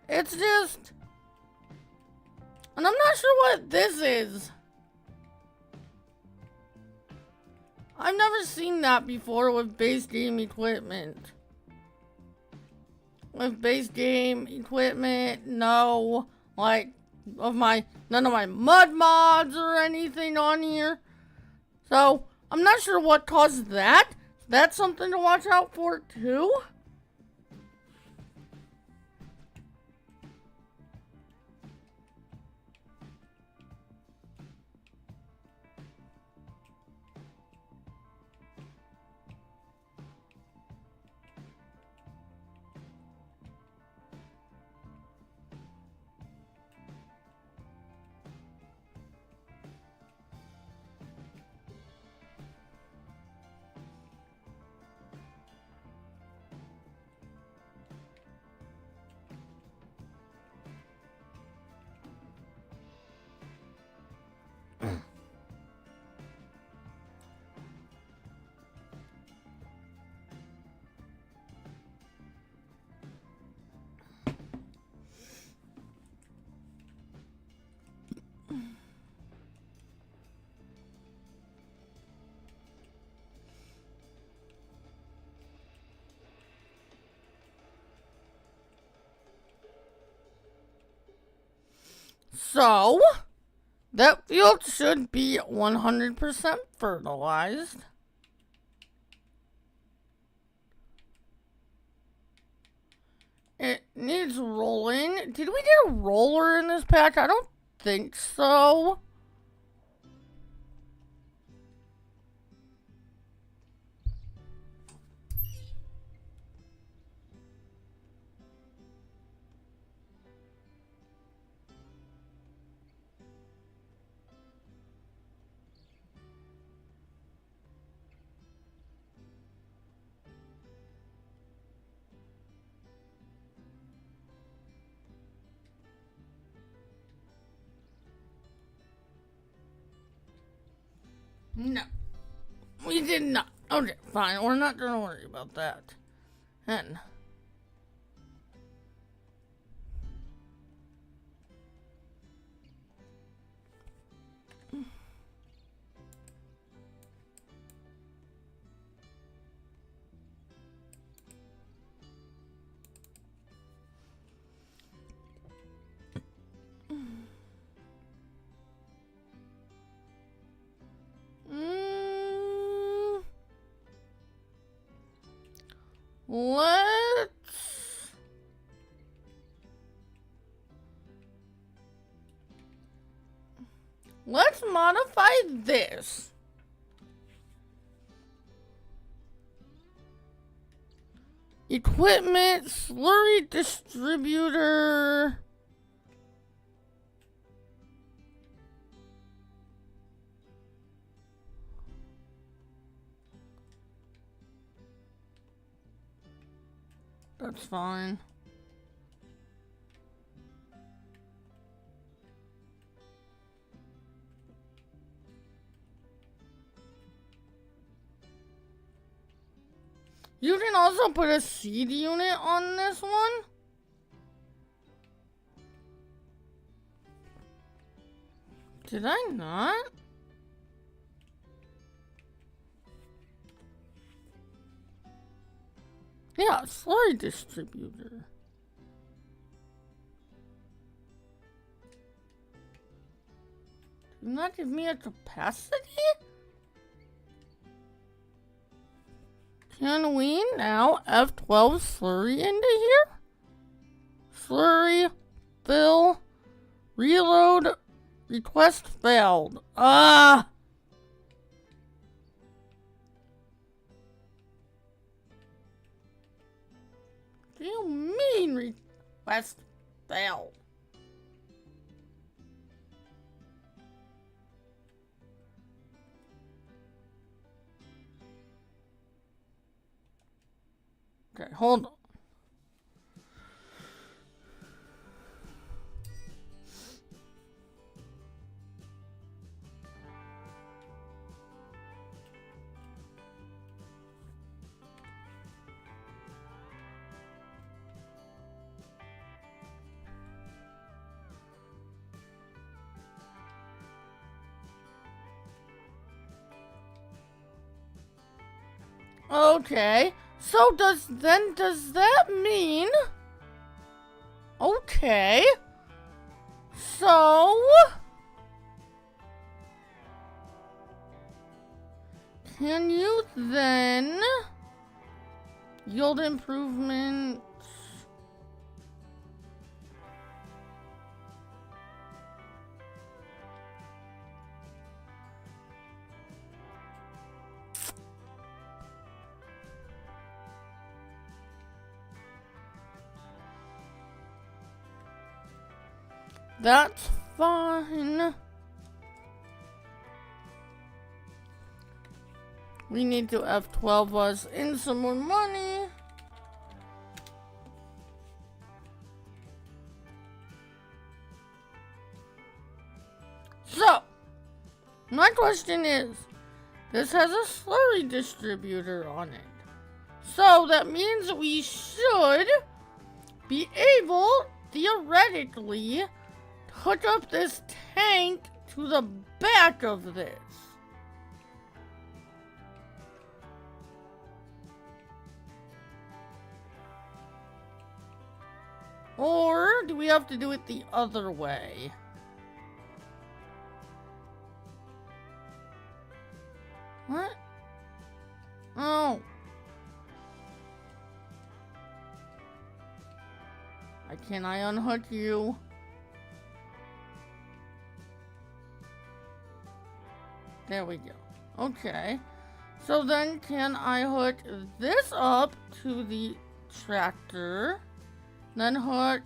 S1: It's just, and I'm not sure what this is. I've never seen that before with base game equipment. With base game equipment, no, like, none of my mud mods or anything on here. So, I'm not sure what caused that. That's something to watch out for too. So, that field should be 100% fertilized. It needs rolling. Did we get a roller in this patch? I don't think so. No, we did not. Okay, fine. We're not gonna worry about that. And let's modify this. Equipment, slurry distributor. That's fine. You can also put a seed unit on this one. Did I not? Yeah, slurry distributor. Do not give me a capacity? Can we now F12 slurry into here? Slurry, fill, reload, request failed. Ah! What do you mean request failed? Okay, hold on. Okay, so does that mean? Okay, so can you then yield improvement? That's fine. We need to F12 us in some more money. So, my question is, this has a slurry distributor on it. So that means we should be able, theoretically, hook up this tank to the back of this. Or do we have to do it the other way? What? Oh. Can I unhook you? There we go. Okay. So then can I hook this up to the tractor? Then hook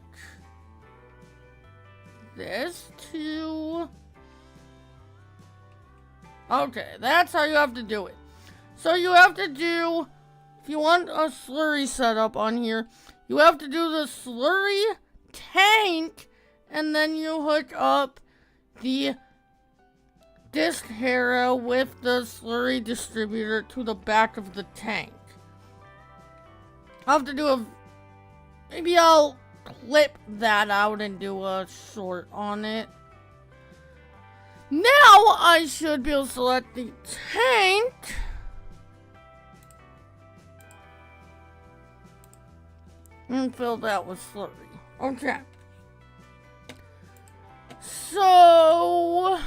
S1: this to... Okay, that's how you have to do it. So you have to do, if you want a slurry setup on here, you have to do the slurry tank, and then you hook up the disc harrow with the slurry distributor to the back of the tank. I'll have to do a... Maybe I'll clip that out and do a short on it. Now I should be able to select the tank. And fill that with slurry. Okay. So...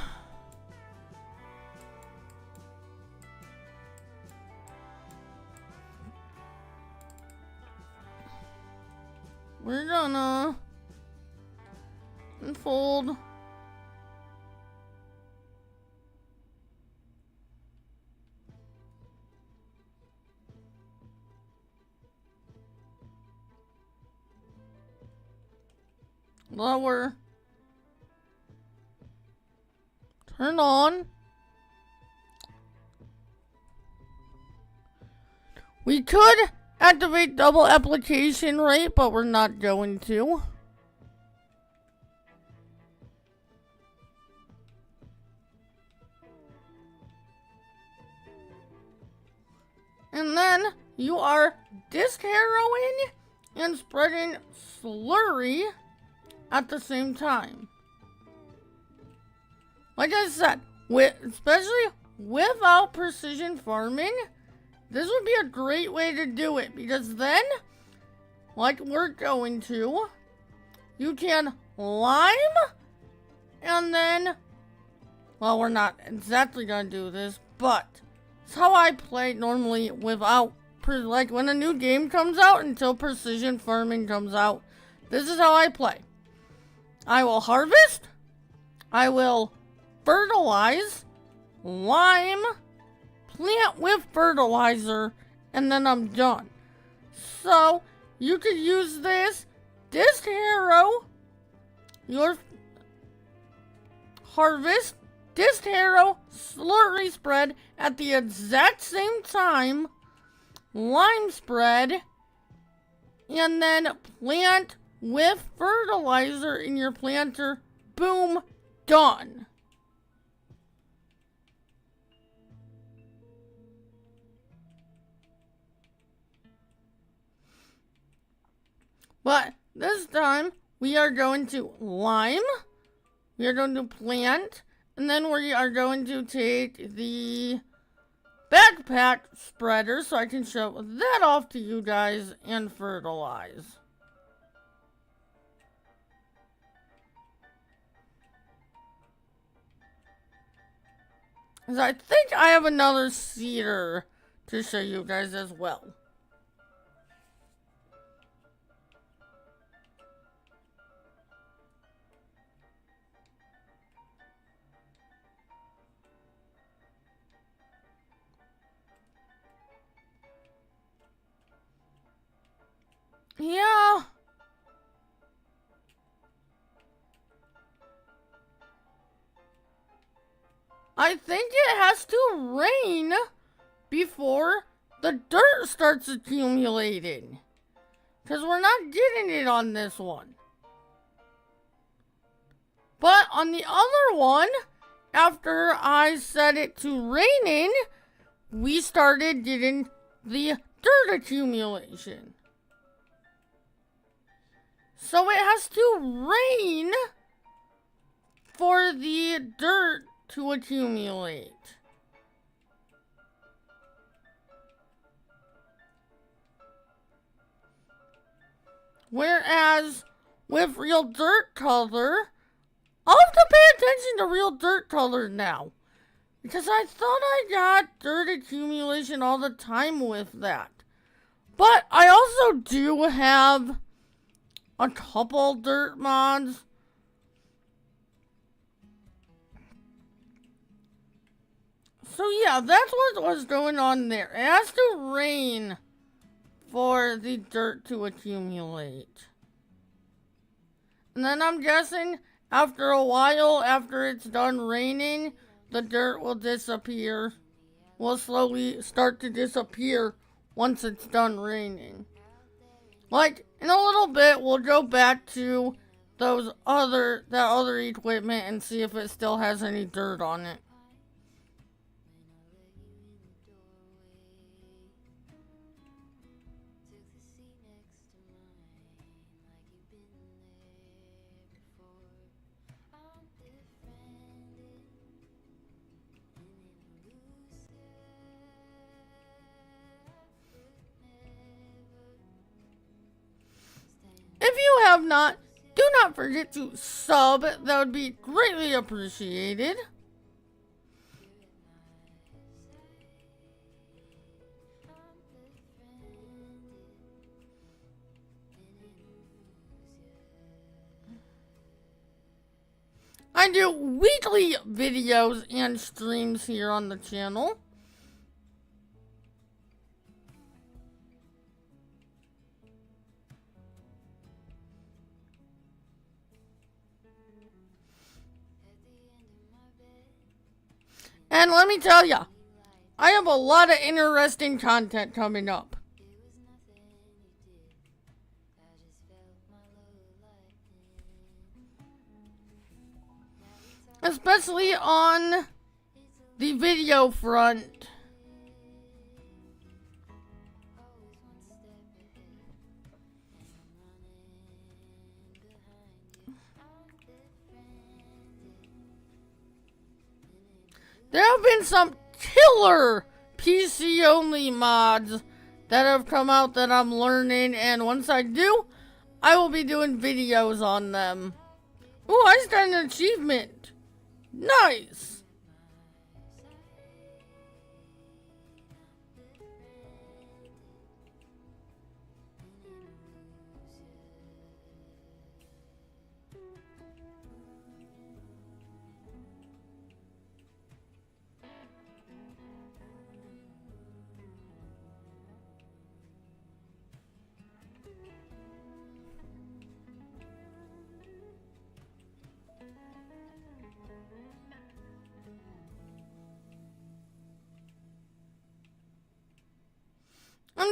S1: we're gonna unfold lower, turn on. We could activate double application rate, but we're not going to. And then you are disc harrowing and spreading slurry at the same time. Like I said, especially without precision farming, this would be a great way to do it, because then, like we're going to, you can lime and then Well, we're not exactly gonna do this, but it's how I play normally without, like when a new game comes out until precision farming comes out. This is how I play. I will harvest, I will fertilize, lime, plant with fertilizer, and then I'm done. So, you could use this harrow, your harvest, harrow, slurry spread at the exact same time, lime spread, and then plant with fertilizer in your planter. Boom, done. But this time we are going to lime, we are going to plant, and then we are going to take the backpack spreader so I can show that off to you guys and fertilize. Because I think I have another seeder to show you guys as well. Yeah. I think it has to rain before the dirt starts accumulating. Because we're not getting it on this one. But on the other one, after I set it to raining, we started getting the dirt accumulation. So it has to rain for the dirt to accumulate. Whereas with real dirt color, I'll have to pay attention to real dirt color now. Because I thought I got dirt accumulation all the time with that. But I also do have a couple dirt mods. So yeah, that's what was going on there. It has to rain for the dirt to accumulate. And then I'm guessing after a while, after it's done raining, the dirt will disappear. Will slowly start to disappear once it's done raining. Like, in a little bit, we'll go back to that other equipment and see if it still has any dirt on it. If you have not, do not forget to sub. That would be greatly appreciated. I do weekly videos and streams here on the channel. And let me tell ya, I have a lot of interesting content coming up. Especially on the video front. There have been some killer PC-only mods that have come out that I'm learning, and once I do, I will be doing videos on them. Ooh, I just got an achievement. Nice.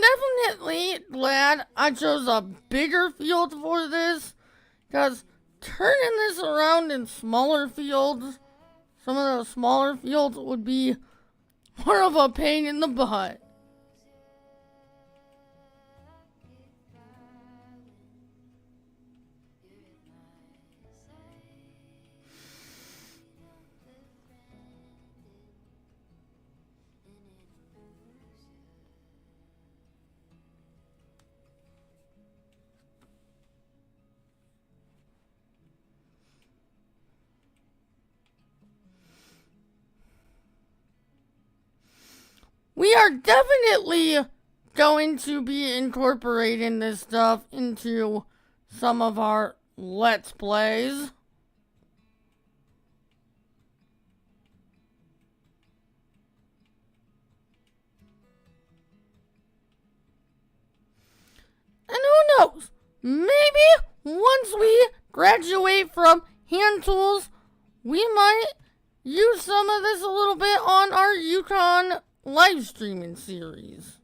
S1: definitely glad I chose a bigger field for this, because turning this around in smaller fields, some of those smaller fields would be more of a pain in the butt. We are definitely going to be incorporating this stuff into some of our Let's Plays. And who knows, maybe once we graduate from hand tools, we might use some of this a little bit on our Yukon live streaming series.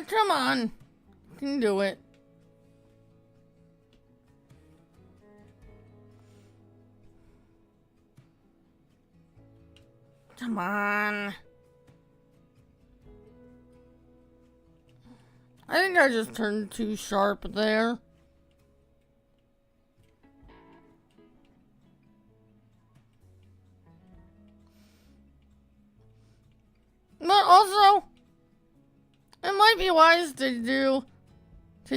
S1: Come on. You can do it. Come on. I think I just turned too sharp there. But also, it might be wise to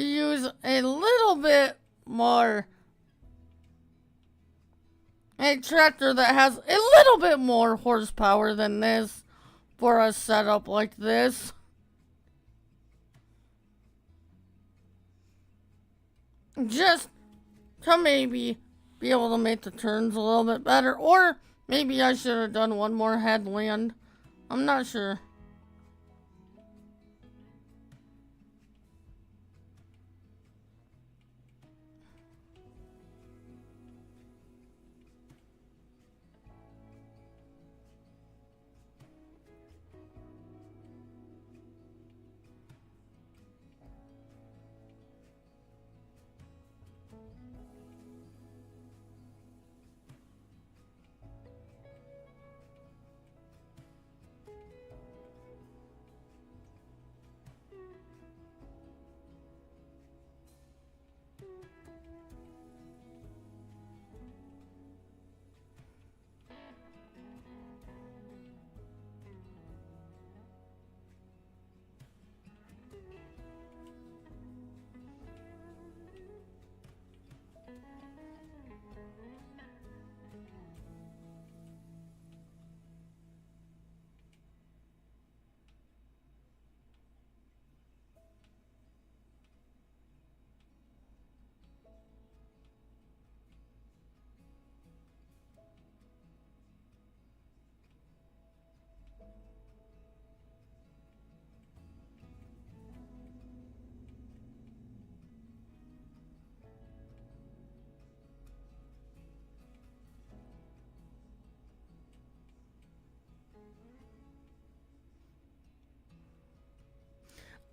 S1: use a little bit more, a tractor that has a little bit more horsepower than this for a setup like this. Just to maybe be able to make the turns a little bit better, or maybe I should have done one more headland. I'm not sure.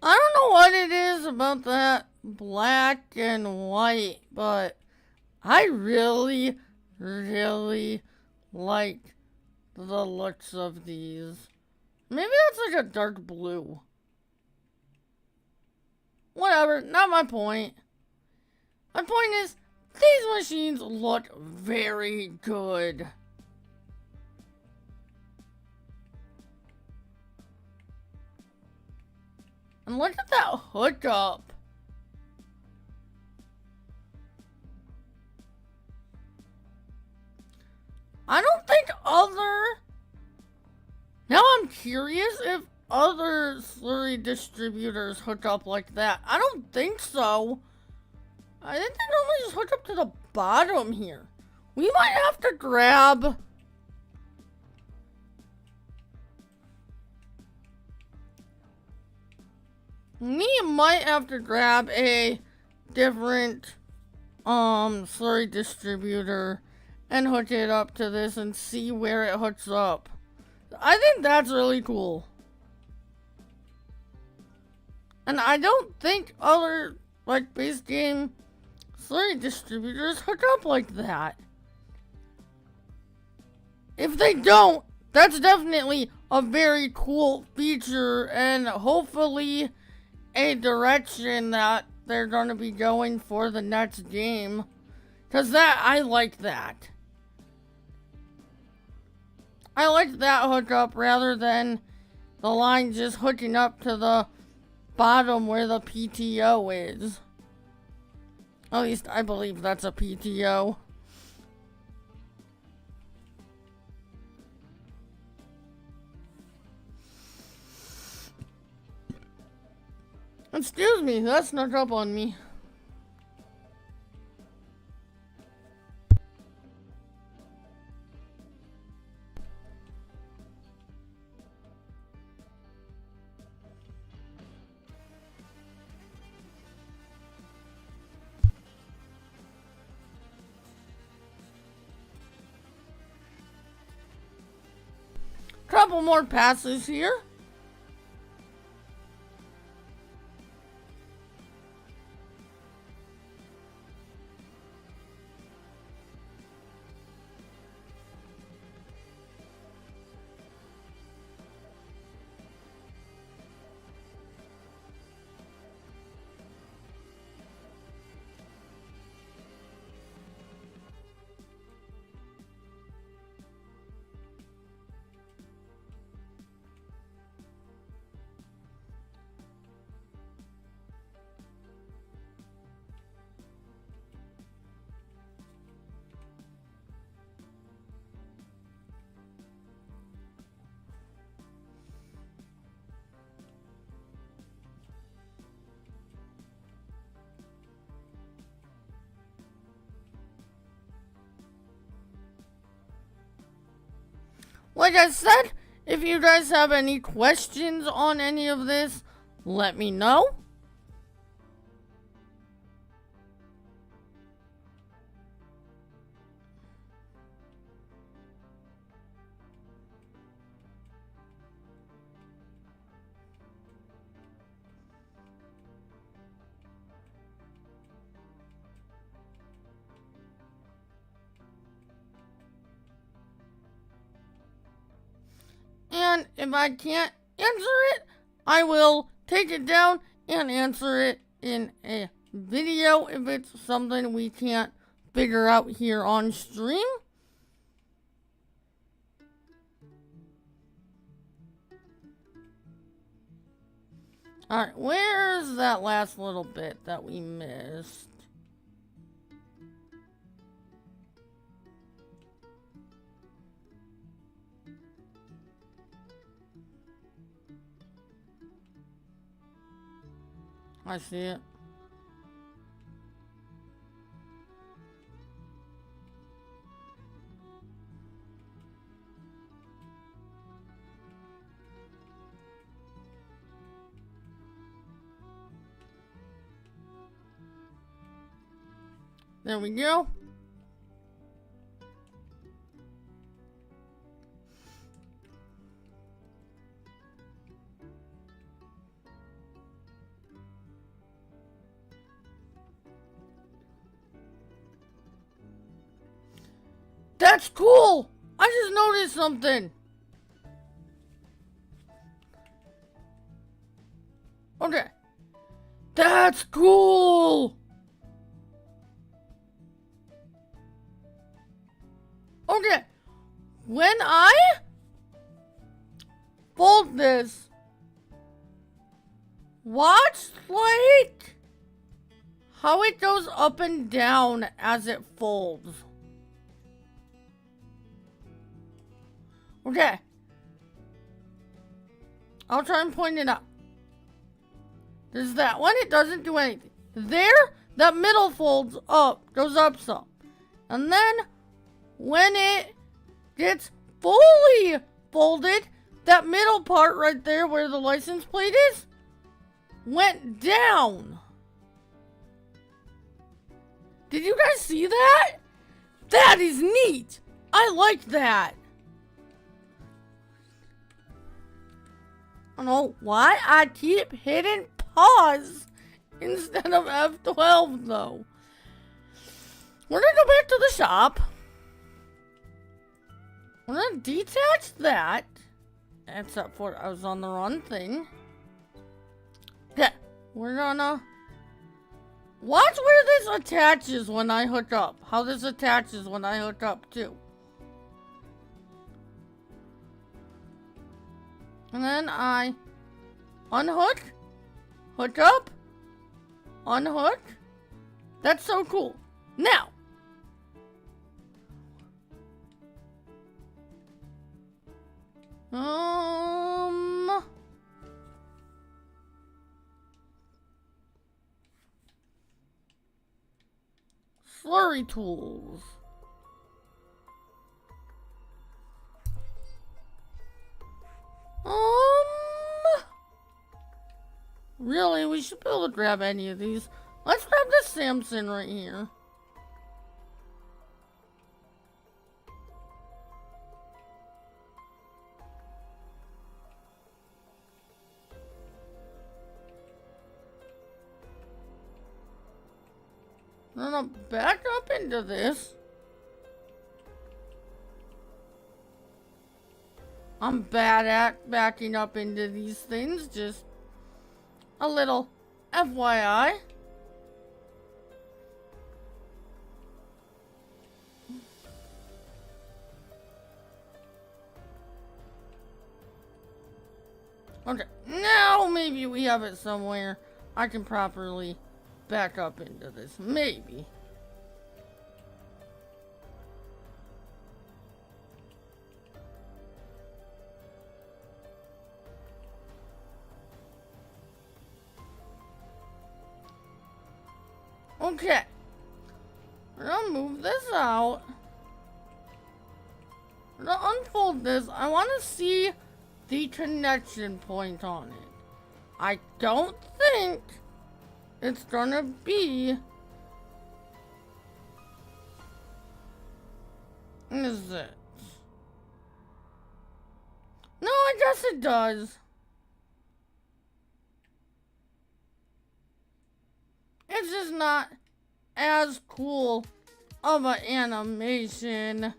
S1: I don't know what it is about that black and white, but I really, really like the looks of these. Maybe that's like a dark blue. Whatever, not my point. My point is, these machines look very good. And look at that hookup. I don't think now I'm curious if other slurry distributors hook up like that. I don't think so. I think they normally just hook up to the bottom here. We might have to grab... a different slurry distributor and hook it up to this and see where it hooks up. I think that's really cool. And I don't think other like base game slurry distributors hook up like that. If they don't, that's definitely a very cool feature and hopefully a direction that they're going to be going for the next game. Because I like that. I like that hookup rather than the line just hooking up to the bottom where the PTO is. At least I believe that's a PTO. Excuse me, that snuck up on me. Couple more passes here. Like I said, if you guys have any questions on any of this, let me know. And if I can't answer it, I will take it down and answer it in a video if it's something we can't figure out here on stream. Alright, where's that last little bit that we missed? I see it. There we go. That's cool! I just noticed something. Okay. That's cool! Okay. When I fold this Watch, like, how it goes up and down as it folds. Okay. I'll try and point it out. There's that one, it doesn't do anything. There, that middle folds up, goes up some. And then, when it gets fully folded, that middle part right there where the license plate is, went down. Did you guys see that? That is neat. I like that. I don't know why I keep hitting pause instead of F12 though. We're gonna go back to the shop. We're gonna detach that. Except for I was on the wrong thing. Okay, we're gonna watch where this attaches when I hook up. How this attaches when I hook up too. And then I unhook, hook up, unhook. That's so cool. Now, slurry tools. Really, we should be able to grab any of these. Let's grab this Samson right here. I'm gonna back up into this. I'm bad at backing up into these things, just a little FYI. Okay, now maybe we have it somewhere I can properly back up into this. Maybe. Okay. We're gonna move this out. We're gonna unfold this. I want to see the connection point on it. I don't think it's gonna be... Is it? No, I guess it does. It's just not as cool of an animation.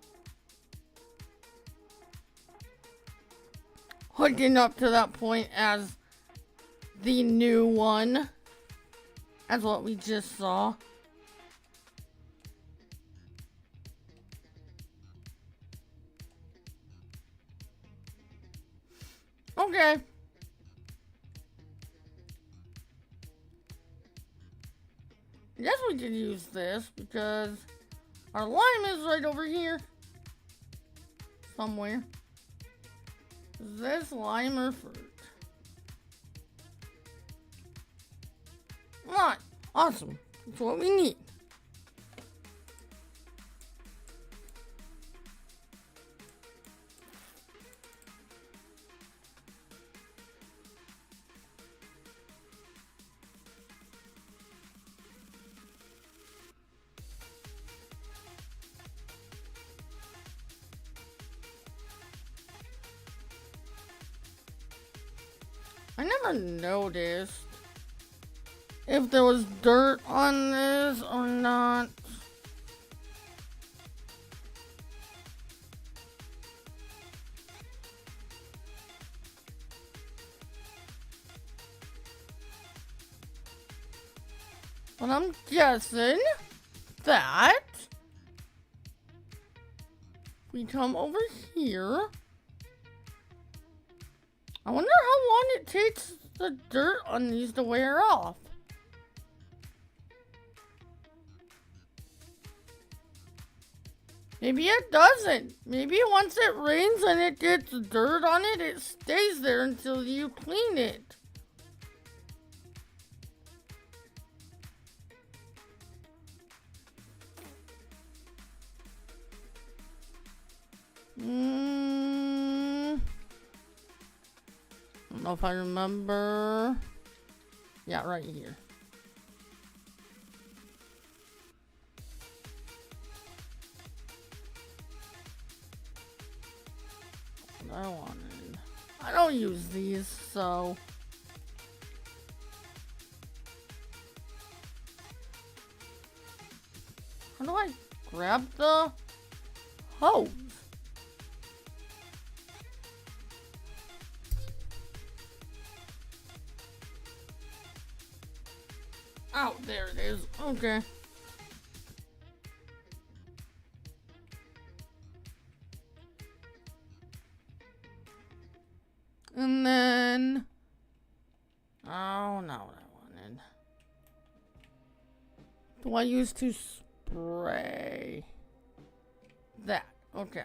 S1: Hooking up to that point as the new one. As what we just saw. Okay. I guess we could use this because our lime is right over here. Somewhere. Is this lime or fruit? Lime. Awesome. That's what we need. I never noticed if there was dirt on this or not. But I'm guessing that we come over here. I wonder how long it takes the dirt on these to wear off. Maybe it doesn't. Maybe once it rains and it gets dirt on it, it stays there until you clean it. I don't know if I remember. Yeah, right here. I wanted. I don't use these, so. How do I grab the hose? Oh, there it is. Okay. And then, oh, not what I wanted. Do I use to spray that? Okay.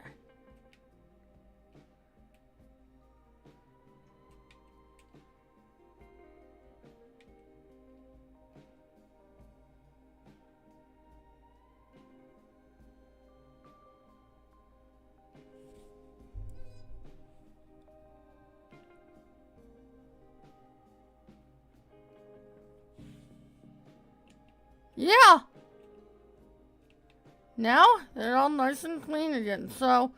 S1: Yeah. Now they're all nice and clean again. So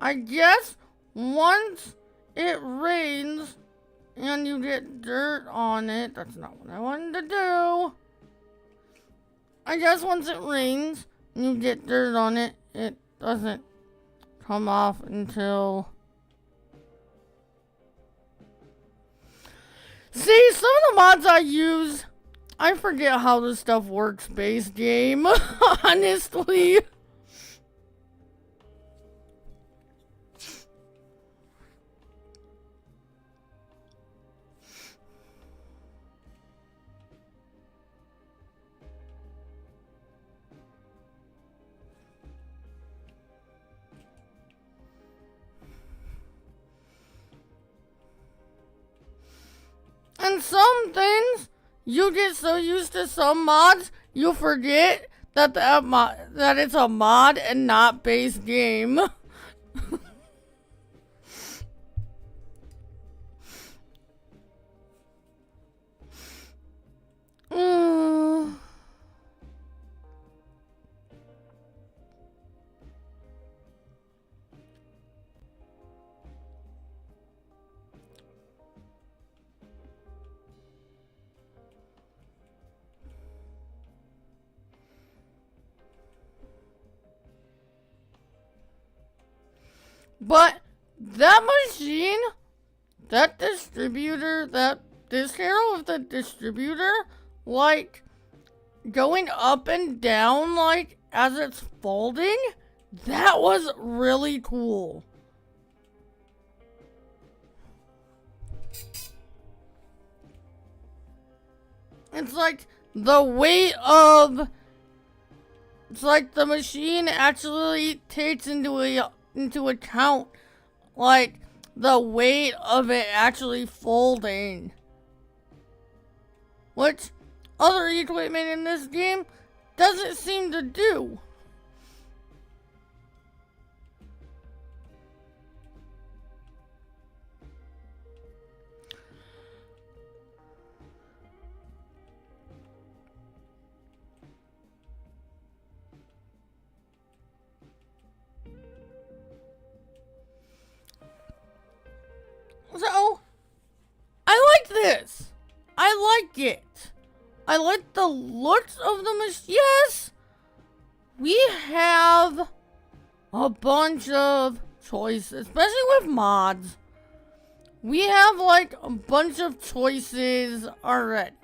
S1: I guess once it rains and you get dirt on it, that's not what I wanted to do. I guess once it rains and you get dirt on it, it doesn't come off until... See, some of the mods I use, I forget how this stuff works base game, honestly. And some things, you get so used to some mods, you forget that that it's a mod and not base game. But that machine, that distributor, this hero of the distributor, like, going up and down, like, as it's folding, that was really cool. It's like the weight of... It's like the machine actually takes into account, like, the weight of it actually folding. Which other equipment in this game doesn't seem to do. So, I like this. I like it. I like the looks of the machine. Yes, we have a bunch of choices, especially with mods. We have like a bunch of choices already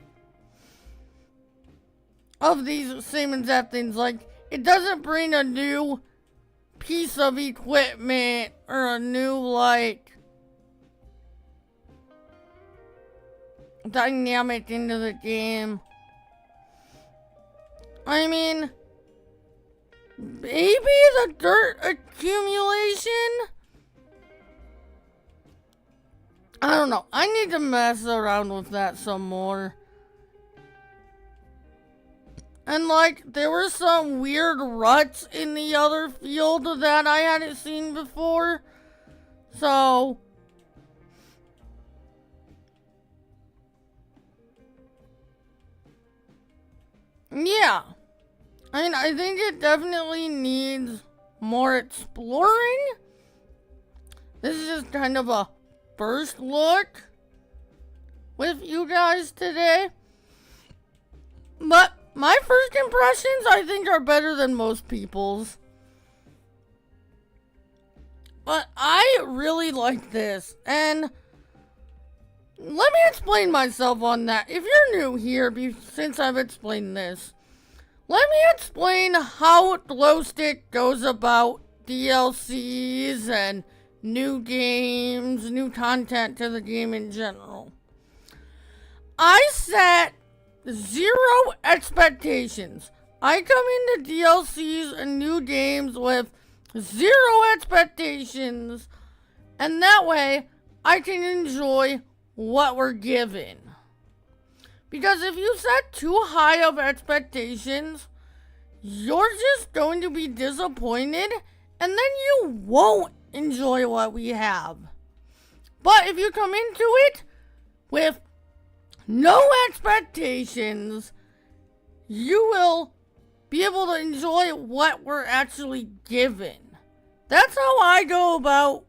S1: of these same exact things. Like, it doesn't bring a new piece of equipment or a new, like, dynamic into the game. I mean, maybe the dirt accumulation? I don't know. I need to mess around with that some more. And like, there were some weird ruts in the other field that I hadn't seen before. So, yeah. I mean, I think it definitely needs more exploring. This is just kind of a first look with you guys today. But my first impressions, I think, are better than most people's. But I really like this. And let me explain myself on that. If you're new here, since I've explained this, let me explain how Glowstick goes about DLCs and new games, new content to the game in general. I set 0 expectations. I come into DLCs and new games with 0 expectations, and that way I can enjoy what we're given. Because if you set too high of expectations, you're just going to be disappointed, and then you won't enjoy what we have. But if you come into it with no expectations, you will be able to enjoy what we're actually given. That's how I go about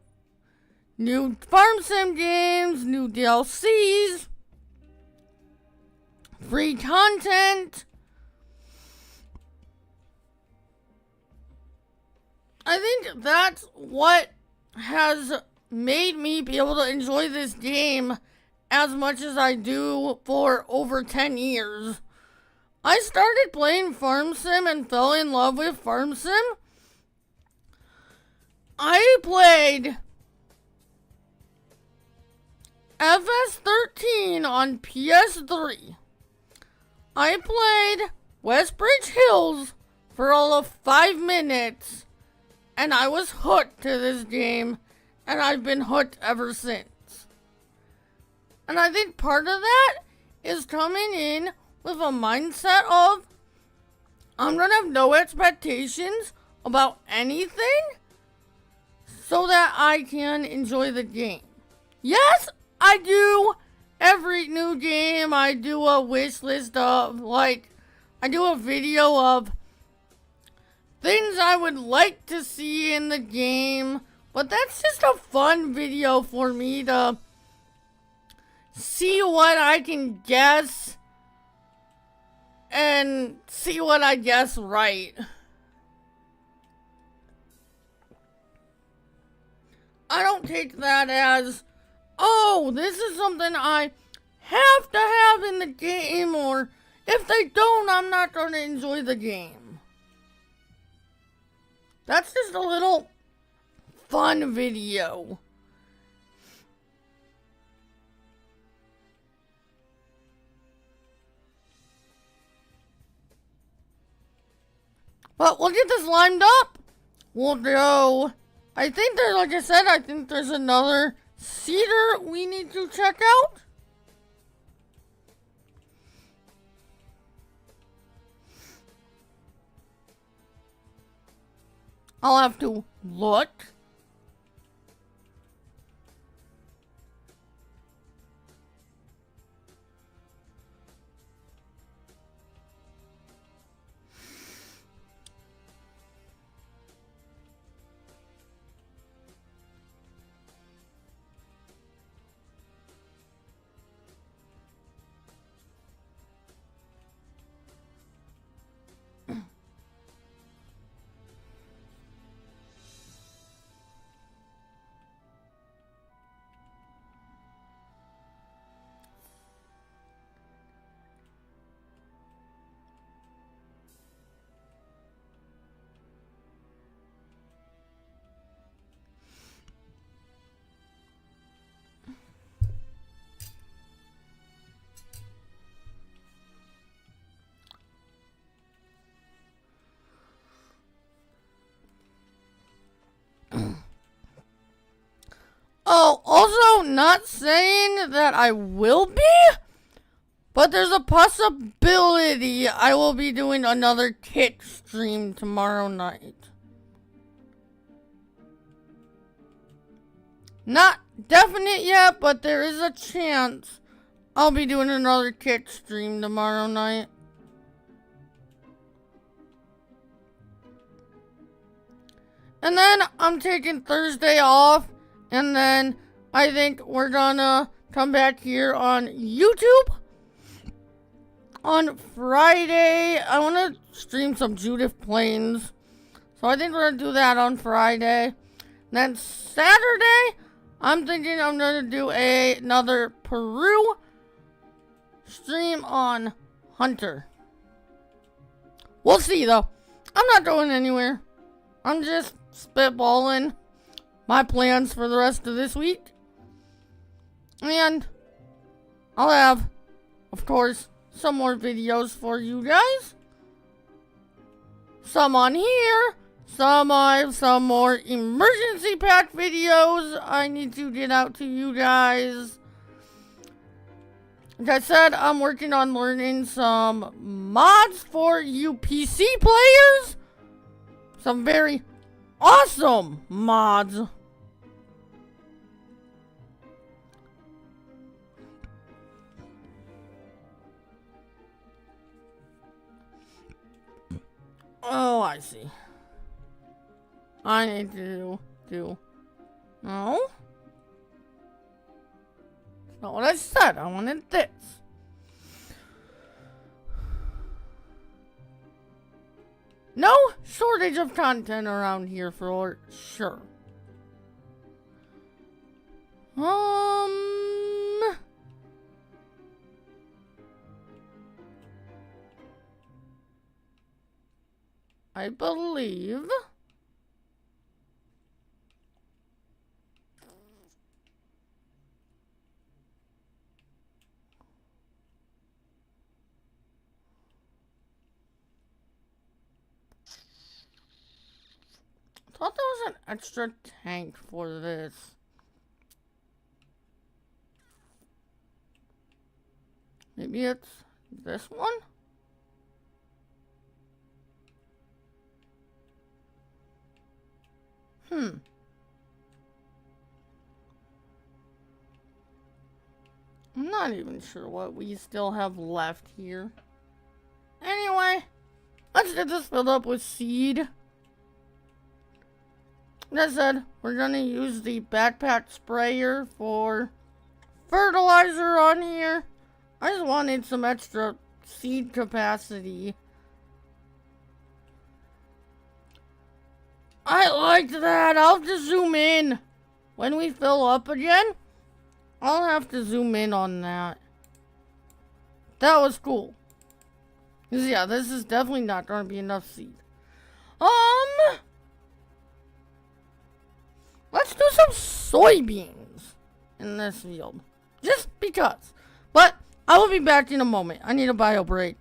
S1: new farm sim games, new DLCs, free content. I think that's what has made me be able to enjoy this game as much as I do for over 10 years. I started playing Farm Sim and fell in love with Farm Sim. I played FS13 on PS3. I played Westbridge Hills for all of 5 minutes, and I was hooked to this game, and I've been hooked ever since. And I think part of that is coming in with a mindset of, I'm gonna have no expectations about anything so that I can enjoy the game. Yes, I do every new game. I do a wish list of, like, I do a video of things I would like to see in the game. But that's just a fun video for me to see what I can guess and see what I guess right. I don't take that as, oh, this is something I have to have in the game, or if they don't, I'm not going to enjoy the game. That's just a little fun video. But we'll get this lined up. We'll go. I think there's, like I said, I think there's another cedar we need to check out. I'll have to look. Oh, also, not saying that I will be, but there's a possibility I will be doing another kit stream tomorrow night. Not definite yet, but there is a chance I'll be doing another kit stream tomorrow night. And then I'm taking Thursday off, and then I think we're gonna come back here on YouTube on Friday. I want to stream some Judith Plains, so I think we're gonna do that on Friday. Then Saturday, I'm thinking I'm gonna do another Peru stream on Hunter. We'll see though. I'm not going anywhere. I'm just spitballing my plans for the rest of this week. And I'll have, of course, some more videos for you guys. Some on here. Some more emergency pack videos I need to get out to you guys. Like I said, I'm working on learning some mods for you PC players. Some very awesome mods. Oh, I see. I need to do... No? That's not what I said. I wanted this. No shortage of content around here for sure. I believe I thought there was an extra tank for this. Maybe it's this one? I'm not even sure what we still have left here. Anyway, let's get this filled up with seed. That said, we're gonna use the backpack sprayer for fertilizer on here. I just wanted some extra seed capacity. I liked that. I'll have to zoom in. When we fill up again, I'll have to zoom in on that. That was cool. 'Cause yeah, this is definitely not gonna be enough seed. Let's do some soybeans in this field. Just because. But I will be back in a moment. I need a bio break.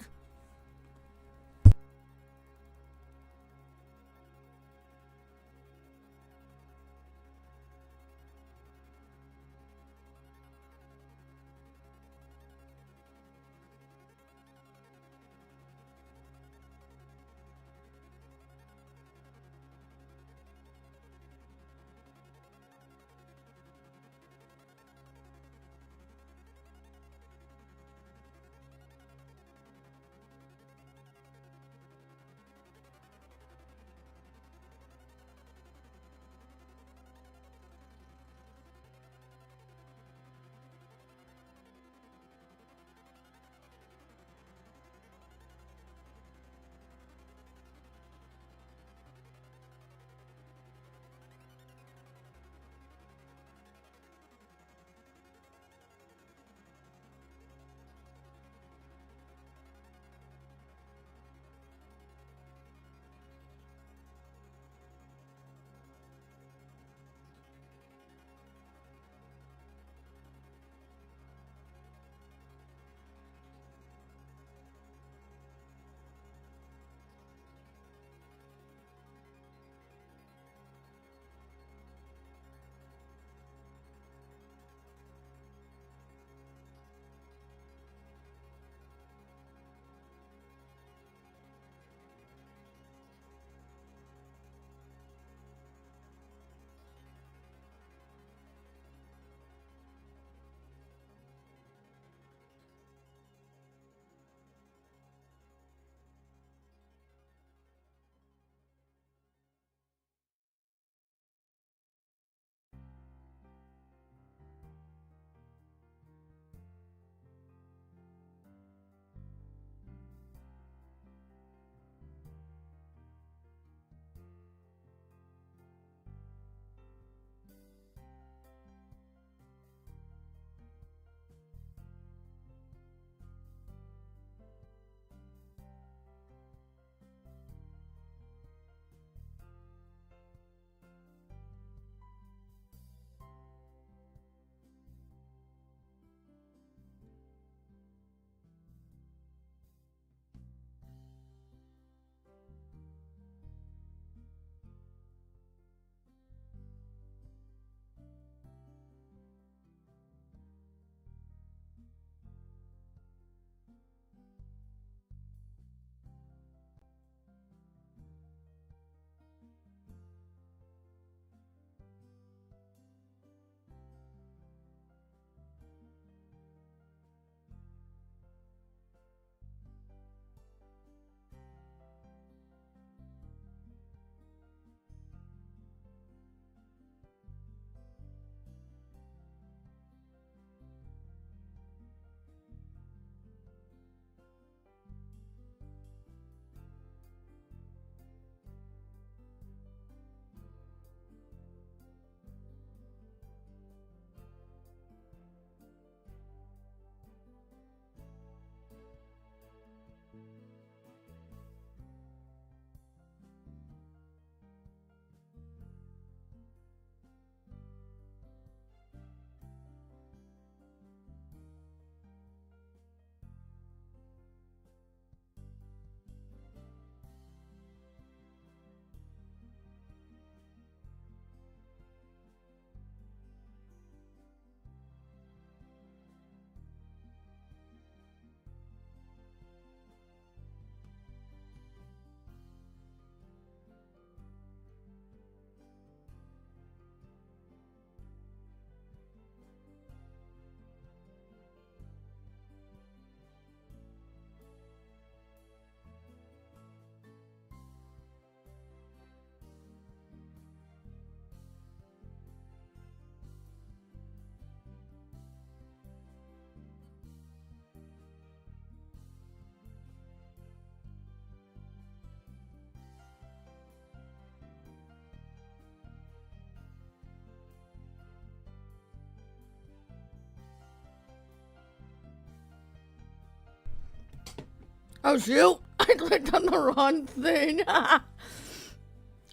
S1: Oh shoot! I clicked on the wrong thing.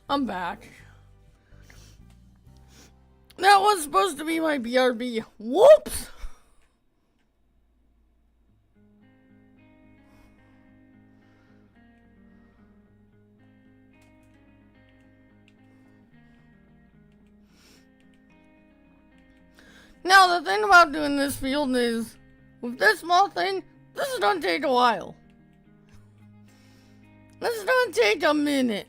S1: I'm back. That was supposed to be my BRB. Whoops! Now the thing about doing this field is, with this small thing, this is gonna take a while. This is gonna take a minute.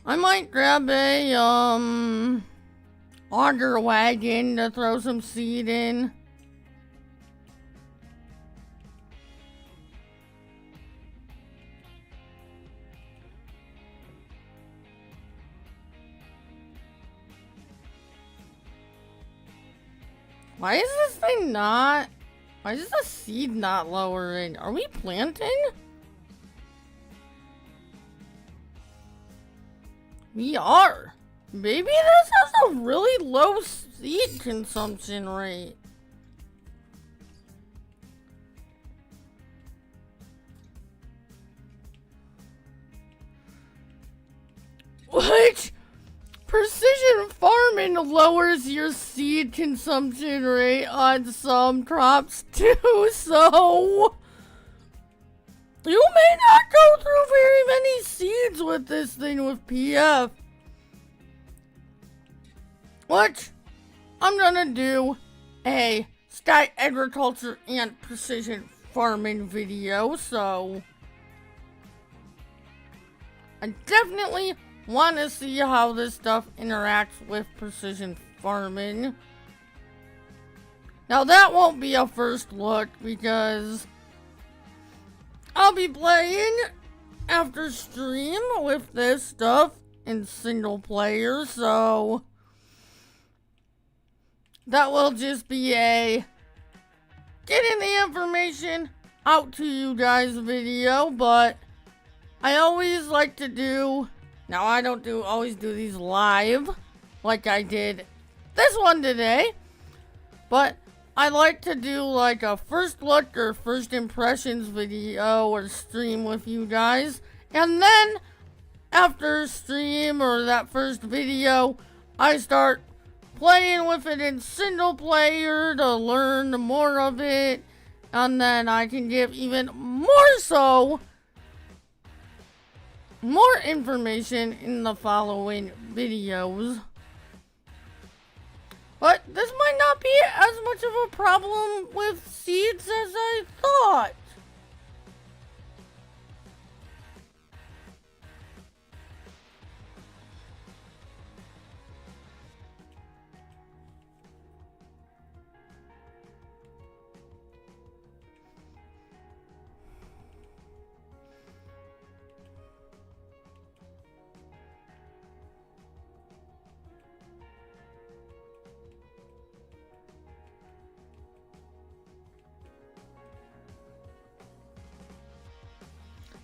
S1: I might grab a, auger wagon to throw some seed in. Why is this thing not? Why is the seed not lowering? Are we planting? We are. Maybe this has a really low seed consumption rate. Which precision farming lowers your seed consumption rate on some crops too, so you may not go through very many seeds with this thing with PF. Which I'm gonna do a sky agriculture and precision farming video, so I definitely want to see how this stuff interacts with precision farming. Now that won't be a first look because I'll be playing after stream with this stuff in single player, so that will just be a getting the information out to you guys video. But I always like to do, now I don't always do these live like I did this one today, but I like to do like a first look or first impressions video or stream with you guys, and then after stream or that first video I start playing with it in single player to learn more of it, and then I can give even more information in the following videos. But this might not be as much of a problem with seeds as I thought.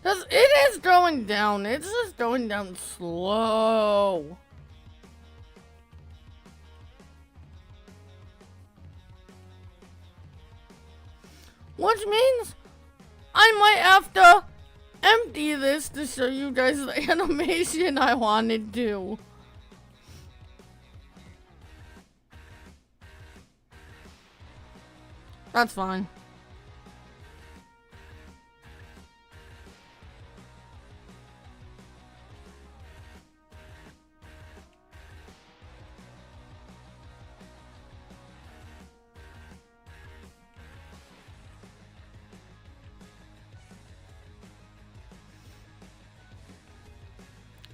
S1: Because it is going down. It's just going down slow. Which means I might have to empty this to show you guys the animation I wanted to. That's fine.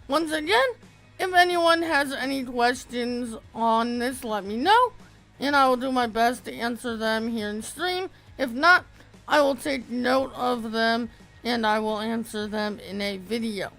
S1: Once again, if anyone has any questions on this, let me know, and I will do my best to answer them here in stream. If not, I will take note of them and I will answer them in a video.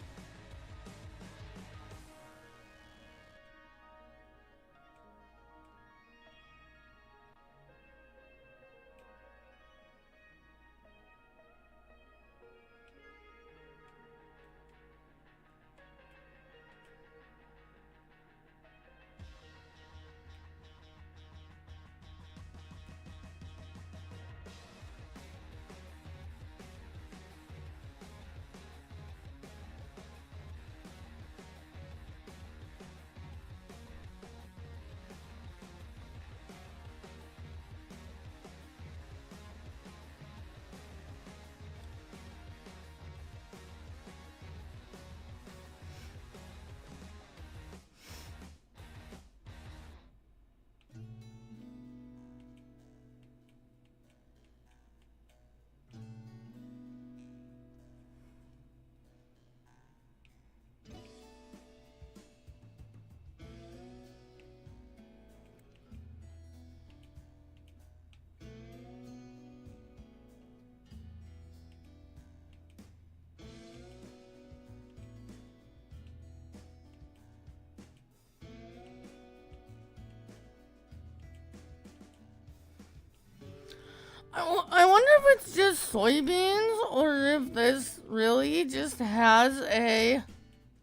S1: I wonder if it's just soybeans or if this really just has a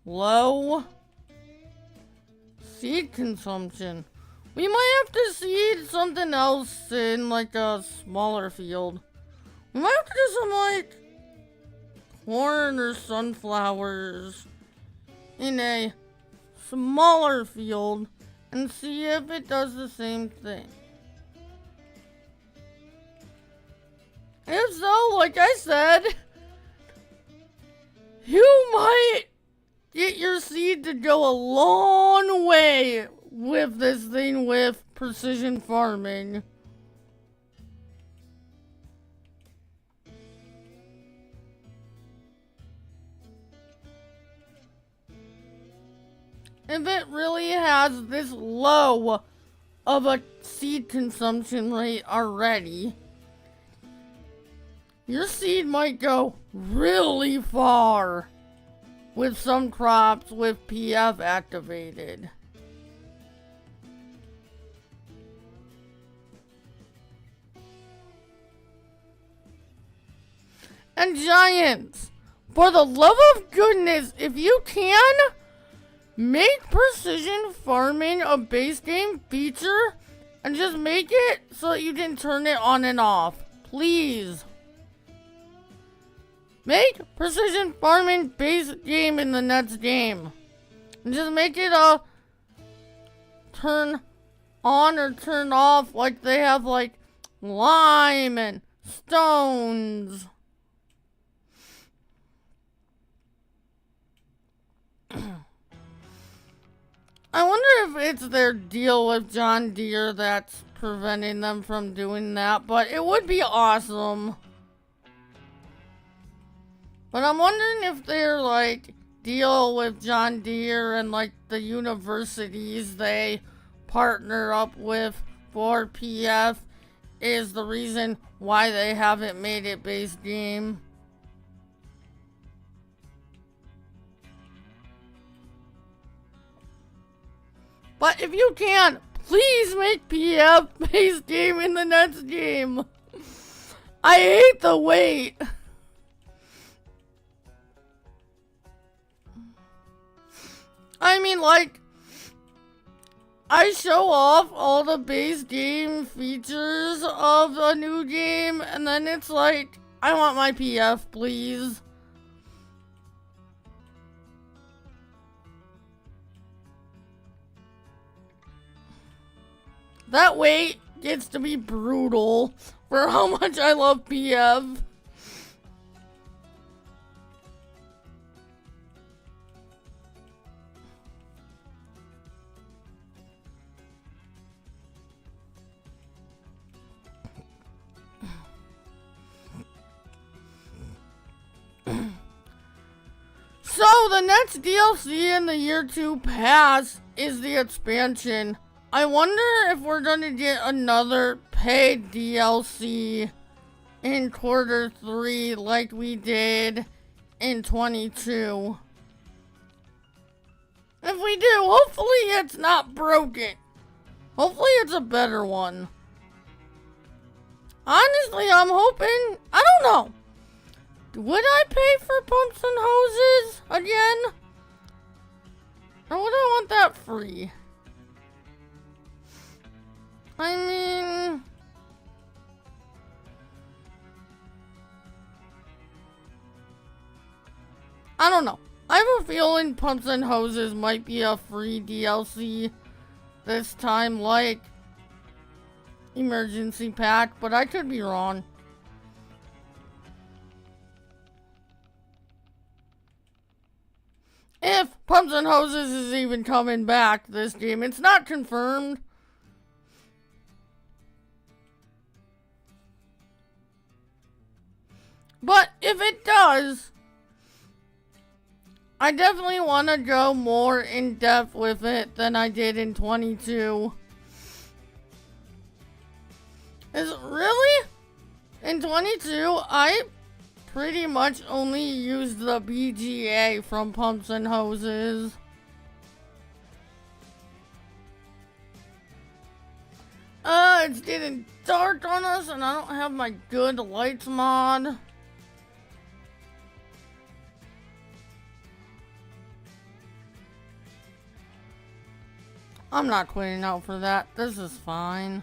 S1: low seed consumption. We might have to seed something else in like a smaller field. We might have to do some like corn or sunflowers in a smaller field and see if it does the same thing. If so, like I said, you might get your seed to go a long way with this thing with precision farming. If it really has this low of a seed consumption rate already, your seed might go really far with some crops with PF activated. And giants, for the love of goodness, if you can, make precision farming a base game feature and just make it so that you can turn it on and off. Please. Make precision farming base game in the next game. And just make it a turn on or turn off like they have like lime and stones. I wonder if it's their deal with John Deere that's preventing them from doing that, but it would be awesome. But I'm wondering if their like deal with John Deere and like the universities they partner up with for PF is the reason why they haven't made it base game. But if you can, please make PF base game in the next game. I hate the wait. I mean, like, I show off all the base game features of a new game, and then it's like, I want my PF, please. That wait gets to be brutal for how much I love PF. So the next DLC in the year 2 pass is the expansion. I wonder if we're gonna get another paid DLC in quarter 3 like we did in 22. If we do, hopefully it's not broken. Hopefully it's a better one. Honestly, I'm hoping, I don't know. Would I pay for pumps and hoses again? Or would I want that free? I mean, I don't know. I have a feeling pumps and hoses might be a free DLC this time, like emergency pack, but I could be wrong. If pumps and hoses is even coming back this game, it's not confirmed. But if it does, I definitely want to go more in depth with it than I did in 22. Is really? In 22, I pretty much only used the BGA from pumps and hoses. It's getting dark on us and I don't have my good lights mod. I'm not quitting out for that. This is fine.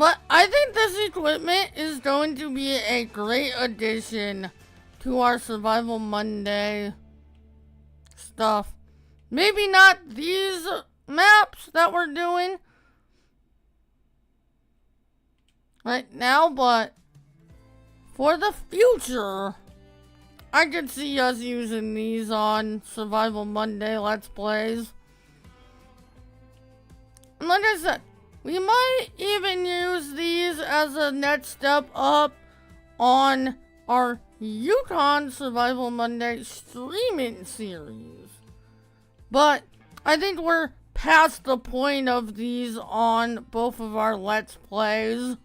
S1: But I think this equipment is going to be a great addition to our Survival Monday stuff. Maybe not these maps that we're doing right now, but for the future, I could see us using these on Survival Monday Let's Plays. And like I said, we might even use these as a next step up on our Yukon Survival Monday streaming series. But I think we're past the point of these on both of our Let's Plays.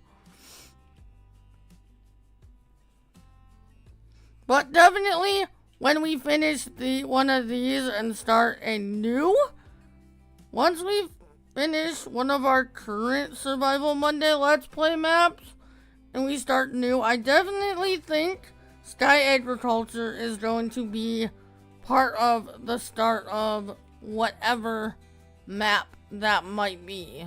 S1: But definitely when we finish one of these and start a new, once we've finish one of our current Survival Monday Let's Play maps and we start new, I definitely think Sky Agriculture is going to be part of the start of whatever map that might be.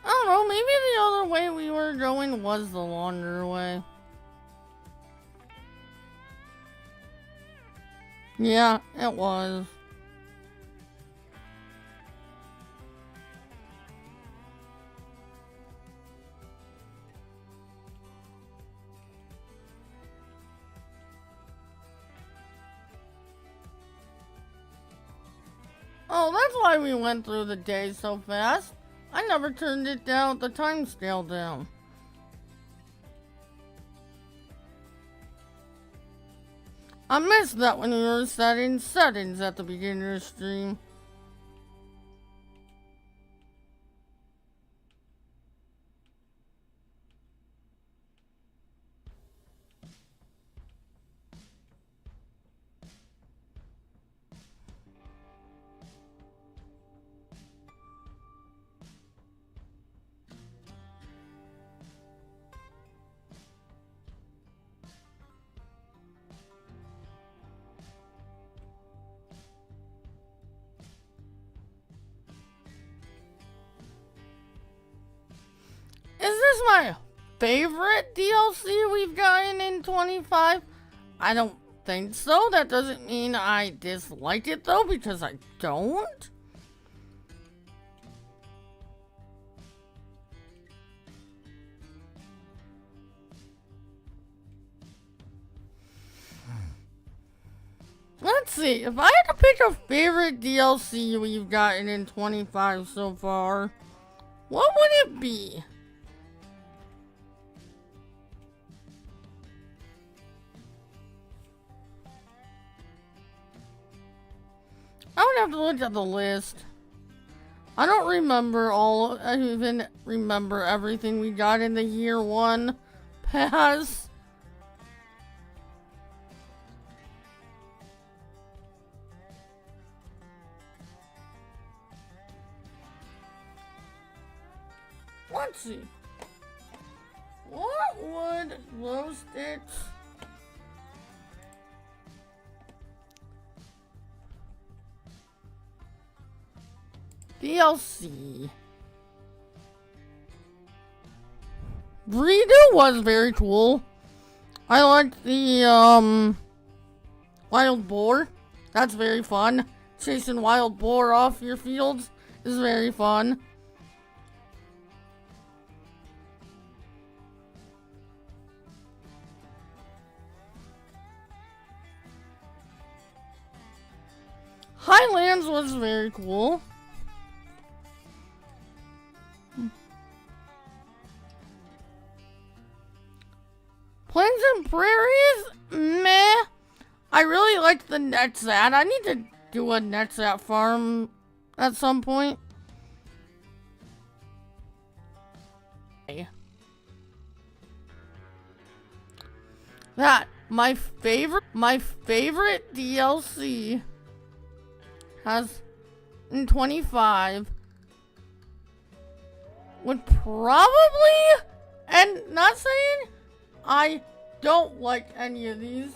S1: I don't know, maybe the other way we were going was the longer way. Yeah, it was. Oh, that's why we went through the day so fast. I never turned it down, the time scale down. I missed that when we were setting settings at the beginning of the stream. this my favorite DLC we've gotten in 25? I don't think so. That doesn't mean I dislike it though, because I don't. Let's see, if I had to pick a favorite DLC we've gotten in 25 so far, what would it be? I would have to look at the list. I don't remember I even remember everything we got in the year 1 pass. Let's see. What would Roasted DLC? Redo was very cool. I liked the wild boar. That's very fun. Chasing wild boar off your fields is very fun. Highlands was very cool. Plains and Prairies? Meh. I really liked the NEXAT. I need to do a NEXAT farm at some point. That, my favorite DLC has in 25 would probably, and not saying I don't like any of these.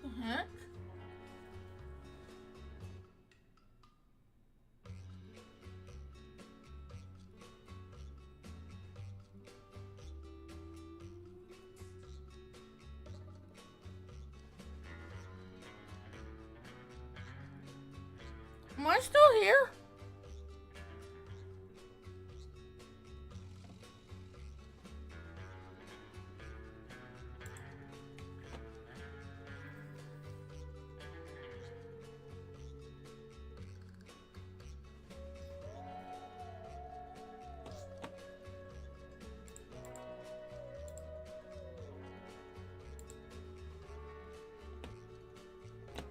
S1: The heck? Am I still here?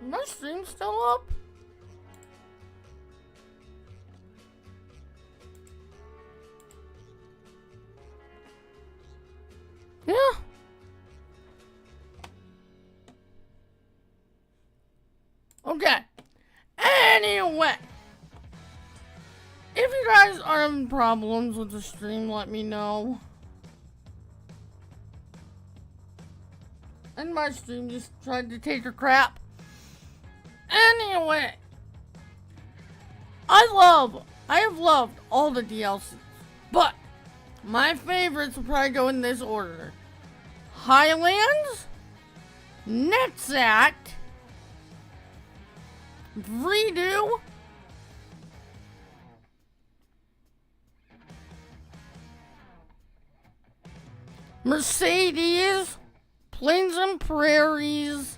S1: Is my stream still up? Yeah. Okay. Anyway. If you guys are having problems with the stream, let me know. And my stream just tried to take a crap. Anyway. I have loved all the DLCs. But my favorites will probably go in this order. Highlands, NEXAT, Redo, Mercedes, Plains and Prairies,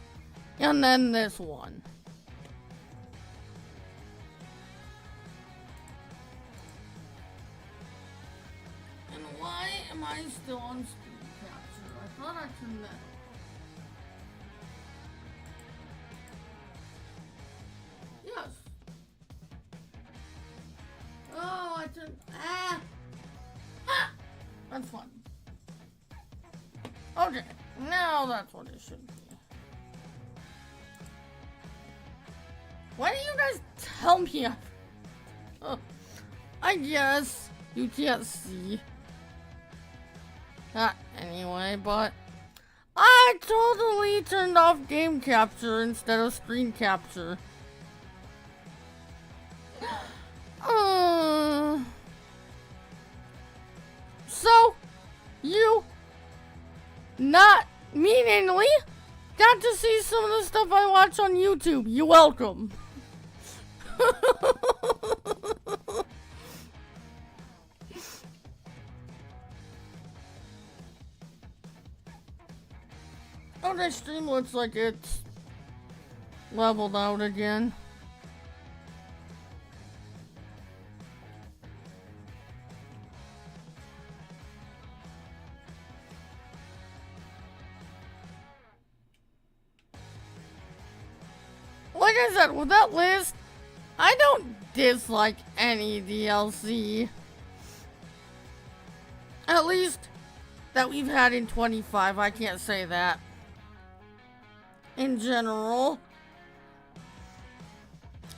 S1: and then this one. And why am I still on screen capture? I thought I turned that off. Yes. Oh, I turned. Ah! That's fun. Okay, now that's what it should be. Why do you guys tell me? I guess you can't see. Anyway, but I totally turned off game capture instead of screen capture. So, you, not meaningly, got to see some of the stuff I watch on YouTube. You're welcome. Oh, that stream looks like it's leveled out again. Like I said, with that list, I don't dislike any DLC. At least that we've had in 25, I can't say that. In general,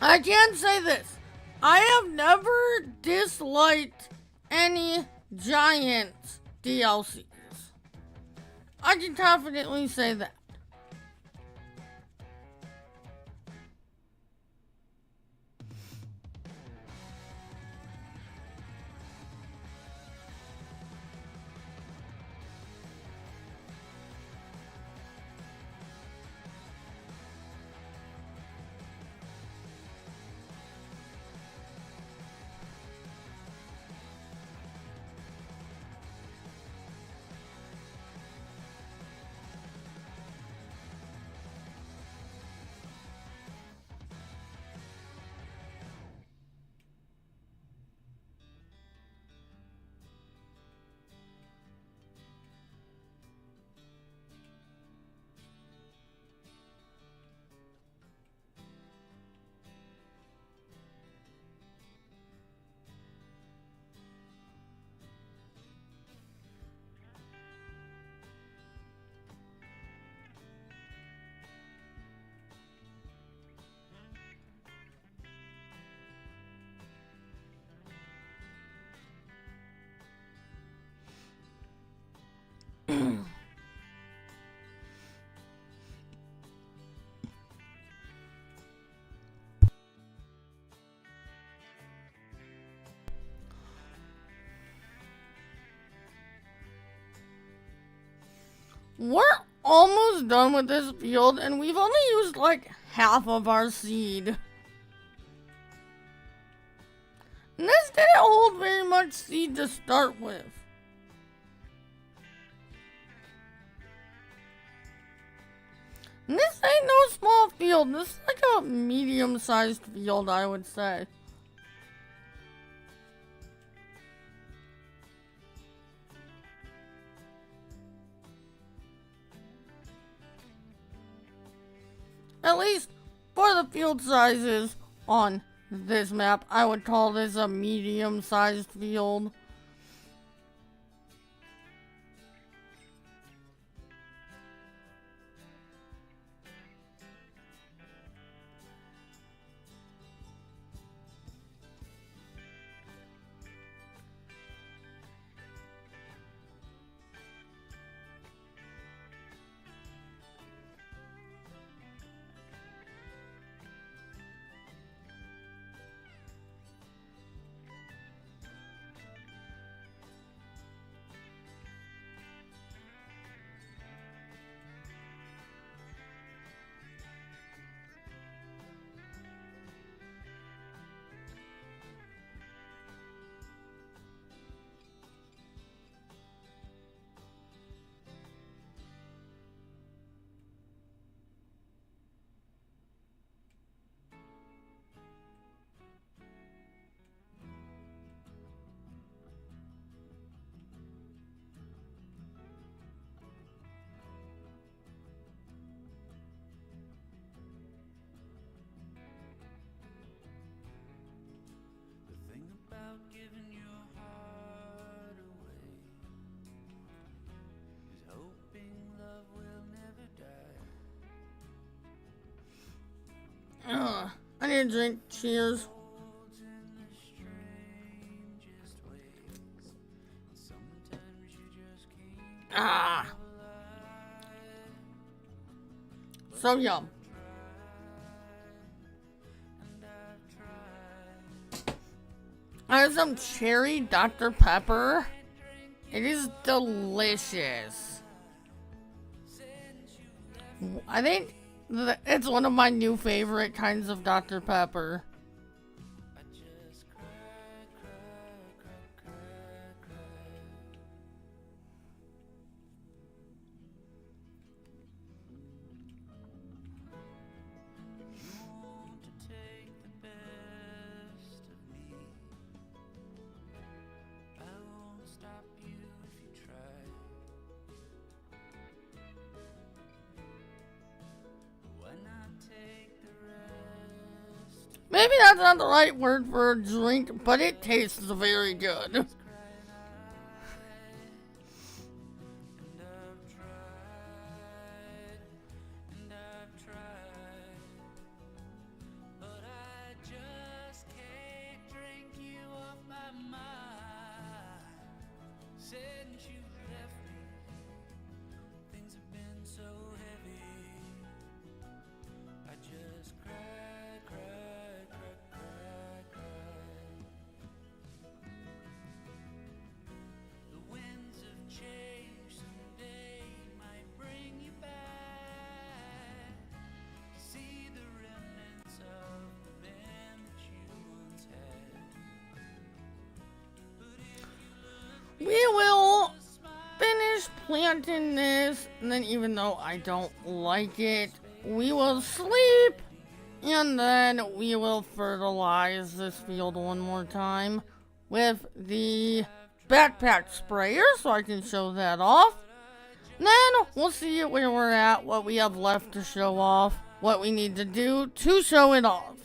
S1: I can say this. I have never disliked any Giant DLCs. I can confidently say that. We're almost done with this field, and we've only used like half of our seed. And this didn't hold very much seed to start with. And this ain't no small field. This is like a medium-sized field, I would say. At least for the field sizes on this map, I would call this a medium-sized field.
S3: Giving your heart away is hoping love will never die.
S1: I need a drink. Cheers.
S3: Holds in the strangest ways. Sometimes you just can't
S1: Ah. So yum. I have some cherry Dr. Pepper. It is delicious. I think it's one of my new favorite kinds of Dr. Pepper.
S3: I just cry, cry, cry, cry, cry. You want to take the best of me. I won't stop you if you try. Why not take the rest?
S1: Maybe that's not the right word for a drink, but it tastes very good.
S3: And I've tried, and I've tried, but I just can't drink you off my mind. Since you left me, things have been so heavy. I just cry, cry, cry, cry, cry. The winds of change someday might bring you back to see the remnants of the man that you once had. But if you look
S1: We will finish planting this, and then even though I don't like it, we will sleep, and then we will fertilize this field one more time with the backpack sprayer so I can show that off. Then we'll see where we're at, what we have left to show off, what we need to do to show it off.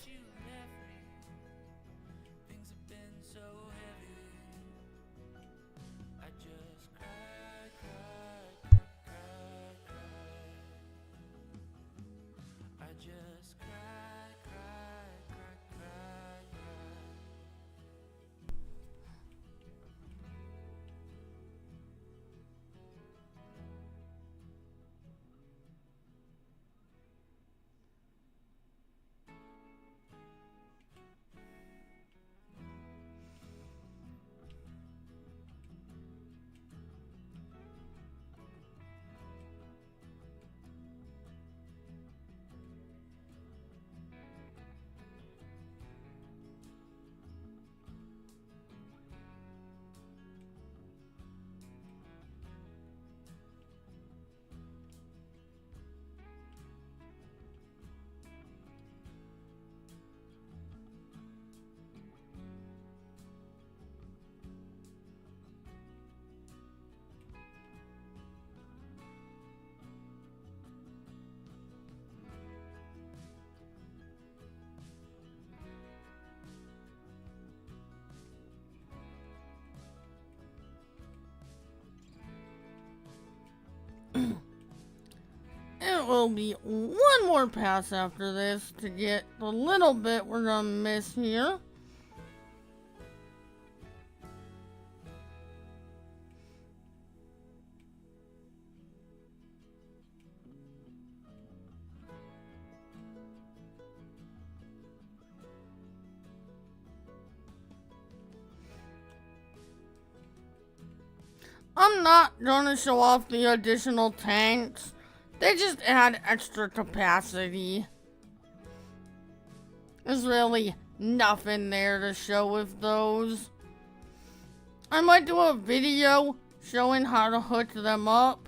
S3: things have been so heavy, I just cry, cry, cry, cry. I just cry, cry, cry, cry, cry.
S1: It will be one more pass after this to get the little bit we're gonna miss here. I'm not gonna show off the additional tanks. They just add extra capacity. There's really nothing there to show with those. I might do a video showing how to hook them up.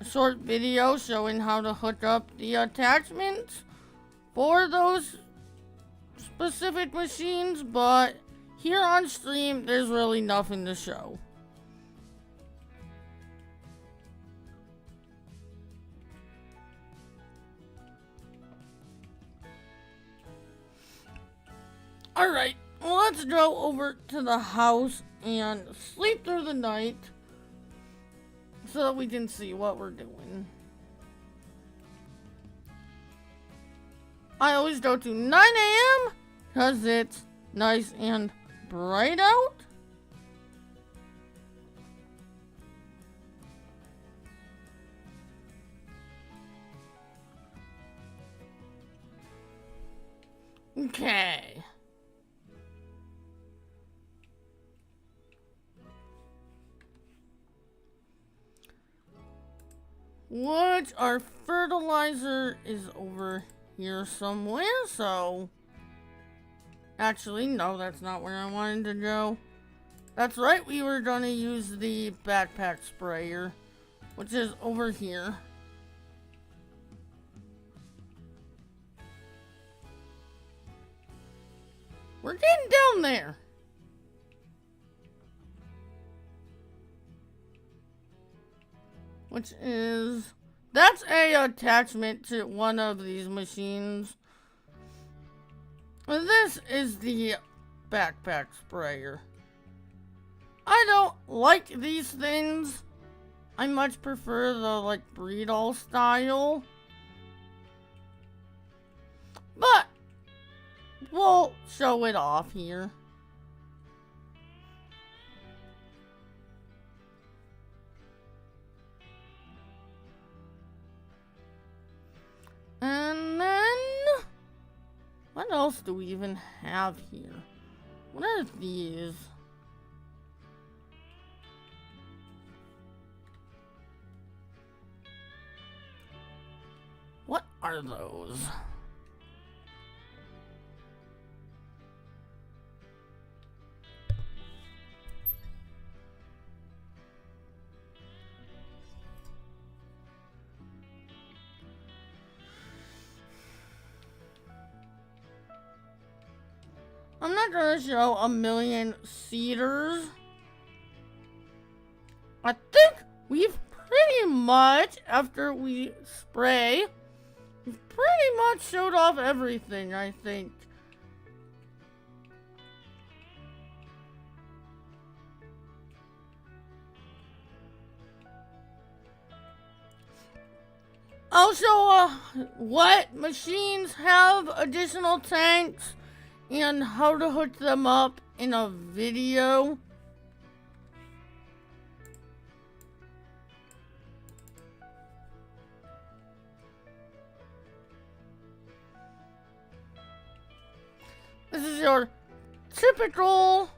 S1: A short video showing how to hook up the attachments for those specific machines, but here on stream, there's really nothing to show. Alright, well, let's go over to the house and sleep through the night so that we can see what we're doing. I always go to 9 a.m. because it's nice and bright out. Okay. Which our fertilizer is over here somewhere, so... Actually, no, that's not where I wanted to go. That's right, we were gonna use the backpack sprayer, which is over here. We're getting down there. Which is... That's a attachment to one of these machines. This is the backpack sprayer. I don't like these things. I much prefer the, like, Breedall style. But we'll show it off here. And then, what else do we even have here? What are these? What are those? I'm not gonna show a million seeders. I think we've pretty much, after we spray, we've pretty much showed off everything, I think. I'll show what machines have additional tanks and how to hook them up in a video. This is your typical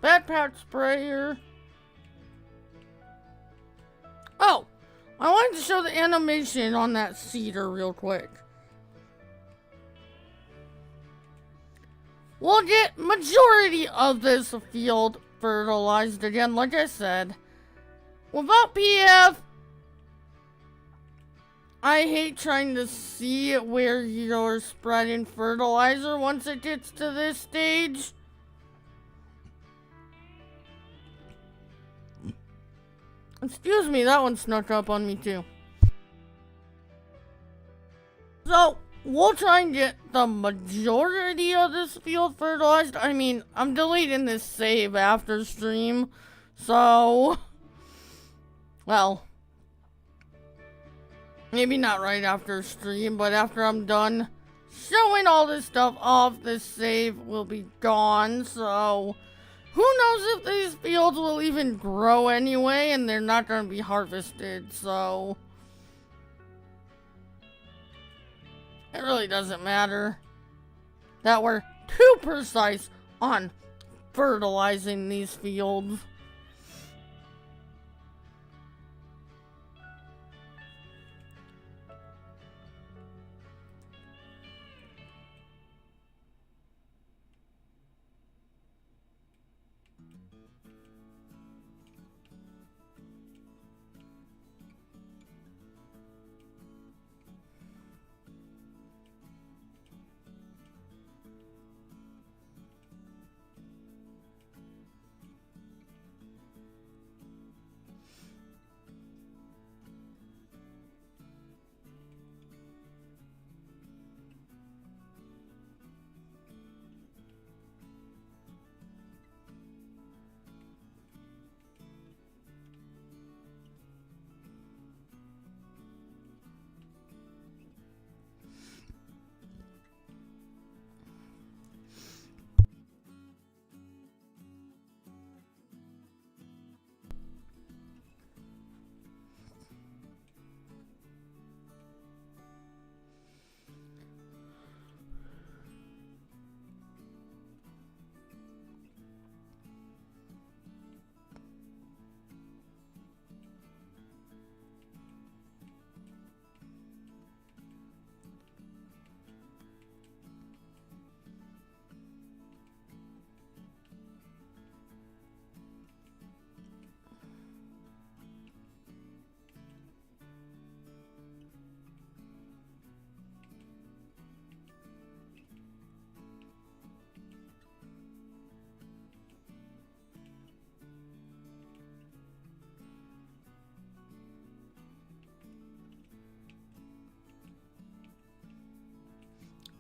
S1: backpack sprayer. Oh, I wanted to show the animation on that cedar real quick. We'll get majority of this field fertilized again, like I said. Without PF, I hate trying to see where you're spreading fertilizer once it gets to this stage. Excuse me, that one snuck up on me too. So, we'll try and get the majority of this field fertilized. I mean, I'm deleting this save after stream. So, well, maybe not right after stream, but after I'm done showing all this stuff off, this save will be gone. So, who knows if these fields will even grow anyway, and they're not going to be harvested, so it really doesn't matter that we're too precise on fertilizing these fields.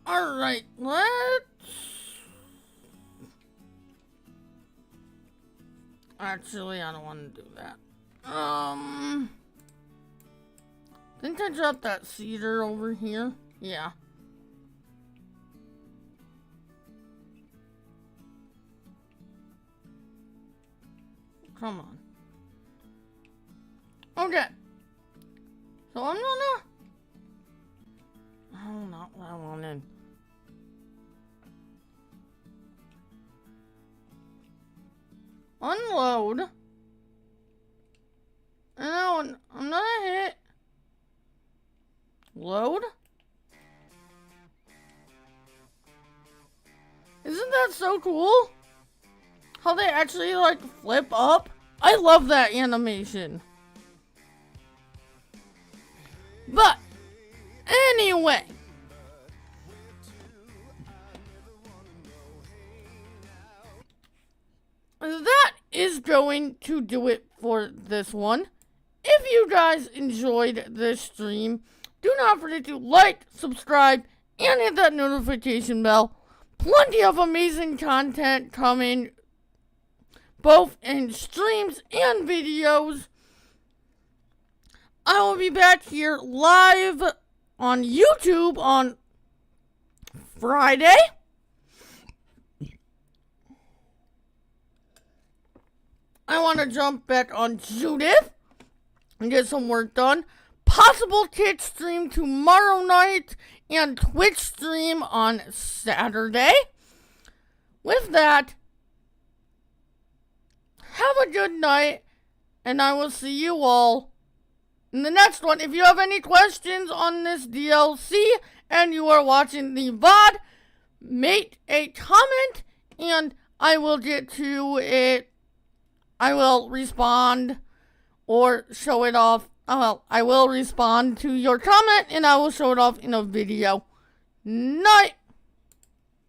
S1: Alright, let's... Actually, I don't want to do that. Think I dropped that cedar over here? Yeah. Come on. Okay. So I'm gonna... Oh, not what I wanted. Unload. And I'm gonna hit... Load? Isn't that so cool? How they actually like flip up? I love that animation. But anyway, that is going to do it for this one. If you guys enjoyed this stream, do not forget to like, subscribe, and hit that notification bell. Plenty of amazing content coming, both in streams and videos. I will be back here live on YouTube on Friday. I want to jump back on Judith and get some work done. Possible Twitch stream tomorrow night and Twitch stream on Saturday. With that, have a good night, and I will see you all in the next one. If you have any questions on this DLC and you are watching the VOD, make a comment and I will get to it. I will respond or show it off. Well, I will respond to your comment and I will show it off in a video. Night.